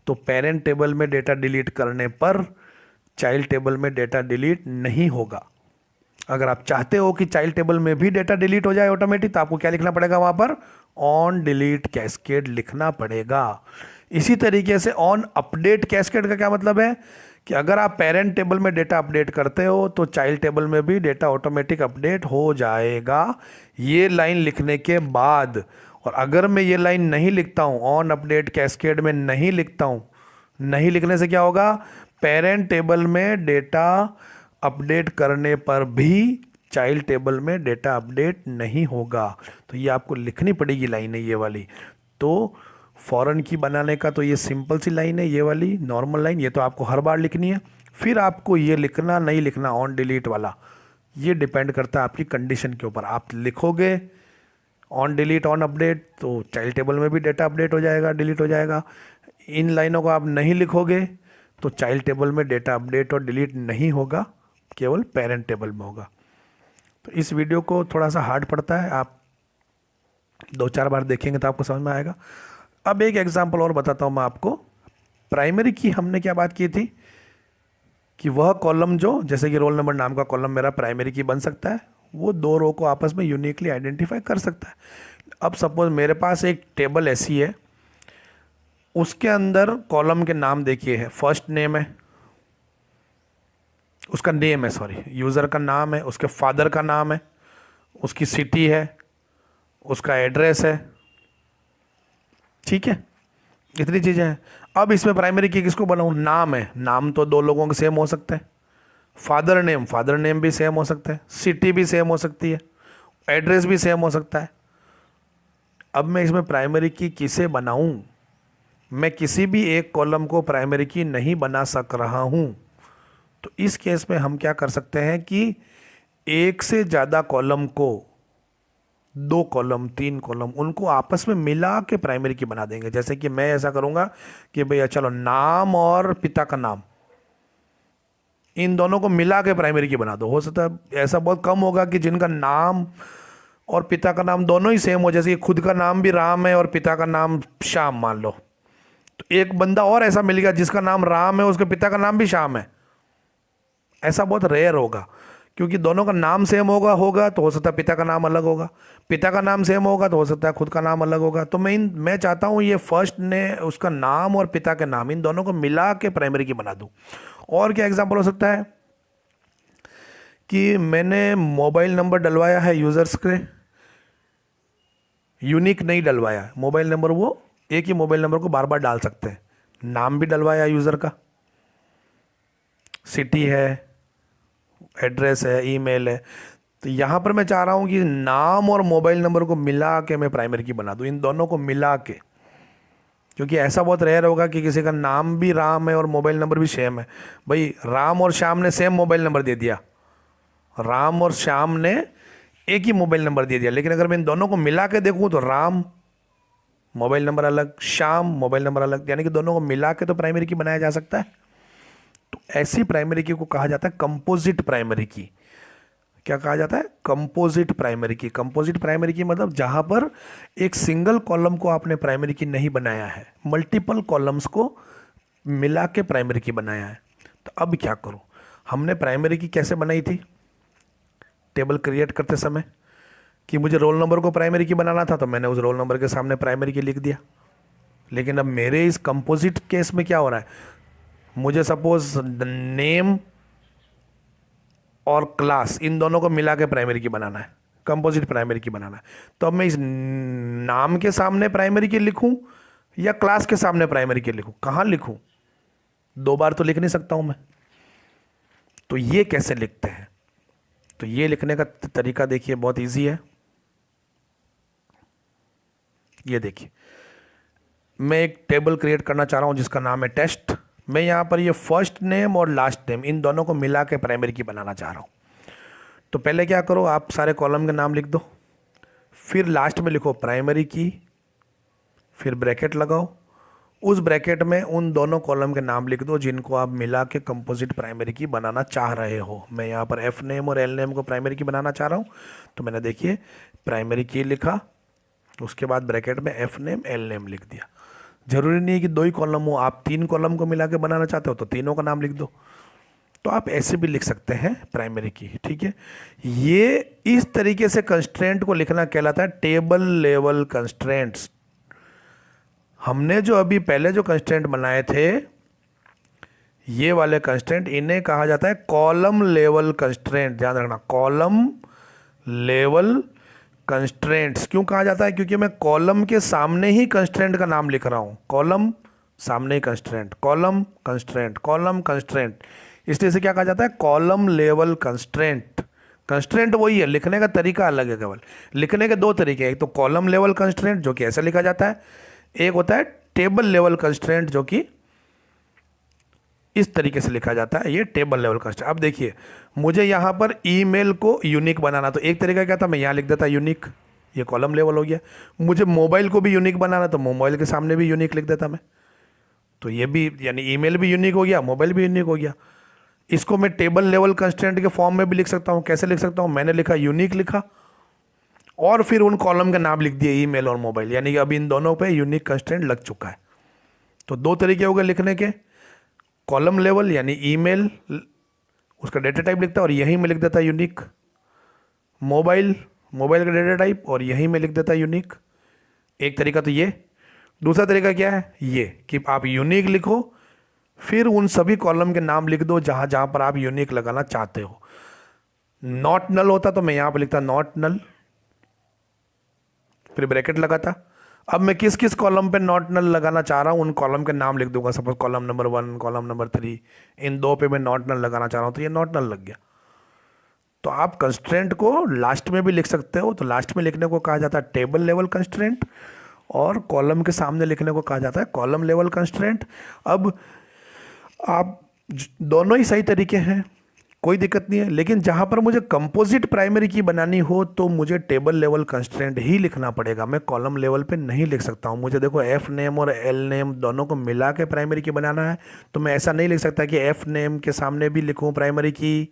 S1: तो पेरेंट टेबल में डेटा डिलीट करने पर चाइल्ड टेबल में डेटा डिलीट नहीं होगा। अगर आप चाहते हो कि चाइल्ड टेबल में भी डेटा डिलीट हो जाए ऑटोमेटिक तो आपको क्या लिखना पड़ेगा, वहां पर ऑन डिलीट कैस्केड लिखना पड़ेगा। इसी तरीके से ऑन अपडेट कैस्केड का क्या मतलब है कि अगर आप पेरेंट टेबल में डेटा अपडेट करते हो तो चाइल्ड टेबल में भी डेटा ऑटोमेटिक अपडेट हो जाएगा ये लाइन लिखने के बाद। और अगर मैं ये लाइन नहीं लिखता हूँ, ऑन अपडेट कैस्केड में नहीं लिखता हूँ, नहीं लिखने से क्या होगा, पेरेंट टेबल में डेटा अपडेट करने पर भी चाइल्ड टेबल में डेटा अपडेट नहीं होगा। तो ये आपको लिखनी पड़ेगी लाइन है ये वाली। तो फॉरेन की बनाने का तो ये सिंपल सी लाइन है, ये वाली नॉर्मल लाइन, ये तो आपको हर बार लिखनी है। फिर आपको ये लिखना नहीं लिखना ऑन डिलीट वाला, ये डिपेंड करता है आपकी कंडीशन के ऊपर। आप लिखोगे ऑन डिलीट ऑन अपडेट तो चाइल्ड टेबल में भी डेटा अपडेट हो जाएगा, डिलीट हो जाएगा। इन लाइनों को आप नहीं लिखोगे तो चाइल्ड टेबल में डेटा अपडेट और डिलीट नहीं होगा, केवल पेरेंट टेबल में होगा। तो इस वीडियो को थोड़ा सा हार्ड पड़ता है, आप 2-4 बार देखेंगे तो आपको समझ में आएगा। अब एक एग्जांपल और बताता हूँ मैं आपको। प्राइमरी की हमने क्या बात की थी कि वह कॉलम जो जैसे कि रोल नंबर नाम का कॉलम मेरा प्राइमरी की बन सकता है, वो 2 रो को आपस में यूनिकली आइडेंटिफाई कर सकता है। अब सपोज मेरे पास एक टेबल ऐसी है, उसके अंदर कॉलम के नाम देखिए है, फर्स्ट नेम है, उसका नेम है, सॉरी यूज़र का नाम है, उसके फादर का नाम है, उसकी सिटी है, उसका एड्रेस है, ठीक है, इतनी चीज़ें हैं। अब इसमें प्राइमरी की किसको बनाऊँ, नाम है, नाम तो 2 लोगों के सेम हो सकते हैं, फादर नेम भी सेम हो सकते हैं, सिटी भी सेम हो सकती है, एड्रेस भी सेम हो सकता है। अब मैं इसमें प्राइमरी की किसे बनाऊँ, मैं किसी भी एक कॉलम को प्राइमरी की नहीं बना सक रहा हूँ। तो इस केस में हम क्या कर सकते हैं कि एक से ज़्यादा कॉलम को 2 कॉलम 3 कॉलम उनको आपस में मिला के प्राइमरी की बना देंगे। जैसे कि मैं ऐसा करूंगा कि भैया चलो नाम और पिता का नाम, इन दोनों को मिला के प्राइमरी की बना दो। हो सकता है ऐसा बहुत कम होगा कि जिनका नाम और पिता का नाम दोनों ही सेम हो, जैसे कि खुद का नाम भी राम है और पिता का नाम श्याम मान लो, तो एक बंदा और ऐसा मिल गया जिसका नाम राम है, उसके पिता का नाम भी श्याम है। ऐसा बहुत रेयर होगा, क्योंकि दोनों का नाम सेम होगा तो हो सकता है पिता का नाम अलग होगा, पिता का नाम सेम होगा तो हो सकता है खुद का नाम अलग होगा। तो मैं चाहता हूँ ये फर्स्ट ने उसका नाम और पिता के नाम इन दोनों को मिला के प्राइमरी की बना दूँ। और क्या एग्जाम्पल हो सकता है कि मैंने मोबाइल नंबर डलवाया है यूज़र्स के, यूनिक नहीं डलवाया है मोबाइल नंबर, वो एक ही मोबाइल नंबर को बार बार डाल सकते हैं। नाम भी डलवाया यूज़र का, सिटी है, एड्रेस है, ईमेल है, तो यहाँ पर मैं चाह रहा हूँ कि नाम और मोबाइल नंबर को मिला के मैं प्राइमरी की बना दूँ, इन दोनों को मिला के। क्योंकि ऐसा बहुत रेयर होगा कि किसी का नाम भी राम है और मोबाइल नंबर भी सेम है। भाई राम और श्याम ने सेम मोबाइल नंबर दे दिया, राम और श्याम ने एक ही मोबाइल नंबर दे दिया, लेकिन अगर मैं इन दोनों को मिला के देखूँ तो राम मोबाइल नंबर अलग, श्याम मोबाइल नंबर अलग, यानी कि दोनों को मिला के तो प्राइमरी की बनाया जा सकता है। तो ऐसी प्राइमरी की को कहा जाता है कंपोजिट प्राइमरी की। क्या कहा जाता है? कंपोजिट प्राइमरी की। कंपोजिट प्राइमरी की मतलब जहां पर एक सिंगल कॉलम को आपने प्राइमरी की नहीं बनाया है, मल्टीपल कॉलम्स को मिला के प्राइमरी की बनाया है। तो अब क्या करूं, हमने प्राइमरी की कैसे बनाई थी टेबल क्रिएट करते समय, कि मुझे रोल नंबर को प्राइमरी की बनाना था तो मैंने उस रोल नंबर के सामने प्राइमरी की लिख दिया। लेकिन अब मेरे इस कंपोजिट केस में क्या हो रहा है, मुझे सपोज नेम और क्लास इन दोनों को मिला के प्राइमरी की बनाना है, कंपोजिट प्राइमरी की बनाना है। तो अब मैं इस नाम के सामने प्राइमरी की लिखूं या क्लास के सामने प्राइमरी की लिखूं, कहां लिखूं? 2 बार तो लिख नहीं सकता हूं मैं। तो ये कैसे लिखते हैं? तो ये लिखने का तरीका देखिए, बहुत इजी है। ये देखिए, मैं एक टेबल क्रिएट करना चाह रहा हूं जिसका नाम है टेस्ट। मैं यहां पर ये फर्स्ट नेम और लास्ट नेम इन दोनों को मिला के प्राइमरी की बनाना चाह रहा हूं। तो पहले क्या करो, आप सारे कॉलम के नाम लिख दो, फिर लास्ट में लिखो प्राइमरी की, फिर ब्रैकेट लगाओ, उस ब्रैकेट में उन दोनों कॉलम के नाम लिख दो जिनको आप मिला के कंपोजिट प्राइमरी की बनाना चाह रहे हो। मैं यहाँ पर एफ नेम और एल नेम को प्राइमरी की बनाना चाह रहा हूँ, तो मैंने देखिए प्राइमरी की लिखा, उसके बाद ब्रैकेट में एफ नेम एल नेम लिख दिया। जरूरी नहीं है कि 2 ही कॉलम हो, आप 3 कॉलम को मिला के बनाना चाहते हो तो तीनों का नाम लिख दो। तो आप ऐसे भी लिख सकते हैं प्राइमरी की, ठीक है। ये इस तरीके से कंस्ट्रेंट को लिखना कहलाता है टेबल लेवल कंस्ट्रेंट्स। हमने जो अभी पहले जो कंस्ट्रेंट बनाए थे, ये वाले कंस्ट्रेंट, इन्हें कहा जाता है कॉलम लेवल कंस्ट्रेंट। ध्यान रखना, कॉलम लेवल कंस्ट्रेंट्स क्यों कहा जाता है? क्योंकि मैं कॉलम के सामने ही कंस्ट्रेंट का नाम लिख रहा हूं। कॉलम सामने ही constraint, column constraint, column constraint, इसलिए से क्या कहा जाता है? Column level constraint. कंस्ट्रेंट वही है, लिखने का तरीका अलग है केवल। लिखने के 2 तरीके हैं, एक तो कॉलम लेवल कंस्ट्रेंट जो कि ऐसा लिखा जाता है, एक होता है टेबल लेवल कंस्ट्रेंट जो कि इस तरीके से लिखा जाता है। ये टेबल लेवल कंस्ट्रेंट। अब देखिए, मुझे यहाँ पर ईमेल को यूनिक बनाना, तो एक तरीका क्या था, मैं यहाँ लिख देता यूनिक, ये कॉलम लेवल हो गया। मुझे मोबाइल को भी यूनिक बनाना, तो मोबाइल के सामने भी यूनिक लिख देता मैं, तो ये भी यानी ईमेल भी यूनिक हो गया, मोबाइल भी यूनिक हो गया। इसको मैं टेबल लेवल कंस्ट्रेंट के फॉर्म में भी लिख सकता हूँ। कैसे लिख सकता हूँ? मैंने लिखा यूनिक लिखा और फिर उन कॉलम का नाम लिख दिया ईमेल और मोबाइल, यानी कि अब इन दोनों पे यूनिक कंस्ट्रेंट लग चुका है। तो 2 तरीके हो गए लिखने के, कॉलम लेवल यानी ईमेल उसका डेटा टाइप लिखता है और यहीं में लिख देता है यूनिक, मोबाइल मोबाइल का डेटा टाइप और यहीं में लिख देता है यूनिक। एक तरीका तो ये। दूसरा तरीका क्या है? ये कि आप यूनिक लिखो, फिर उन सभी कॉलम के नाम लिख दो जहां जहां पर आप यूनिक लगाना चाहते हो। नॉट नल होता तो मैं यहां पर लिखता नॉट नल, फिर ब्रैकेट लगाता। अब मैं किस किस कॉलम पे नॉट नल लगाना चाह रहा हूं उन कॉलम के नाम लिख दूंगा। Suppose column number 1, column number 3, इन 2 पे मैं नॉट नल लगाना चाह रहा हूं, तो ये नॉट नल लग गया। तो आप कंस्ट्रेंट को लास्ट में भी लिख सकते हो, तो लास्ट में लिखने को कहा जाता है टेबल लेवल कंस्ट्रेंट और कॉलम के सामने लिखने को कहा जाता है कॉलम लेवल कंस्ट्रेंट। अब आप दोनों ही सही तरीके हैं, कोई दिक्कत नहीं है। लेकिन जहाँ पर मुझे कंपोजिट प्राइमरी की बनानी हो तो मुझे टेबल लेवल कंस्ट्रेंट ही लिखना पड़ेगा, मैं कॉलम लेवल पे नहीं लिख सकता हूँ। मुझे देखो एफ नेम और एल नेम दोनों को मिला के प्राइमरी की बनाना है, तो मैं ऐसा नहीं लिख सकता कि एफ नेम के सामने भी लिखूँ प्राइमरी की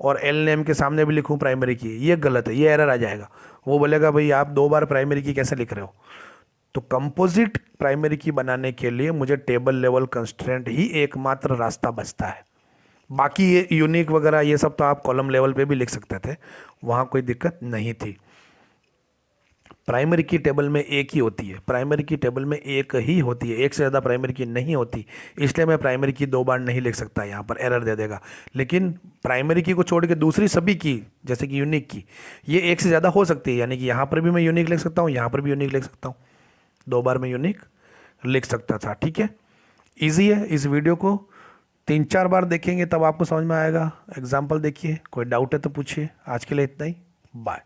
S1: और एल नेम के सामने भी लिखूँ प्राइमरी की। ये गलत है, ये एरर आ जाएगा। वो बोलेगा भाई आप 2 बार प्राइमरी की कैसे लिख रहे हो। तो कंपोजिट प्राइमरी की बनाने के लिए मुझे टेबल लेवल कंस्ट्रेंट ही एकमात्र रास्ता बचता है। बाकी ये यूनिक वगैरह ये सब तो आप कॉलम लेवल पे भी लिख सकते थे, वहाँ कोई दिक्कत नहीं थी। प्राइमरी की टेबल में एक ही होती है, प्राइमरी की टेबल में एक ही होती है, एक से ज़्यादा प्राइमरी की नहीं होती। इसलिए मैं प्राइमरी की 2 बार नहीं लिख सकता, यहाँ पर एरर दे देगा। लेकिन प्राइमरी की को छोड़ के दूसरी सभी की, जैसे कि यूनिक की, ये एक से ज़्यादा हो सकती है। यानी कि यहाँ पर भी मैं यूनिक लिख सकता हूँ, यहाँ पर भी यूनिक लिख सकता हूँ, 2 बार मैं यूनिक लिख सकता था। ठीक है, ईजी है। इस वीडियो को 3-4 बार देखेंगे तब आपको समझ में आएगा। एग्जाम्पल देखिए, कोई डाउट है तो पूछिए। आज के लिए इतना ही, बाय।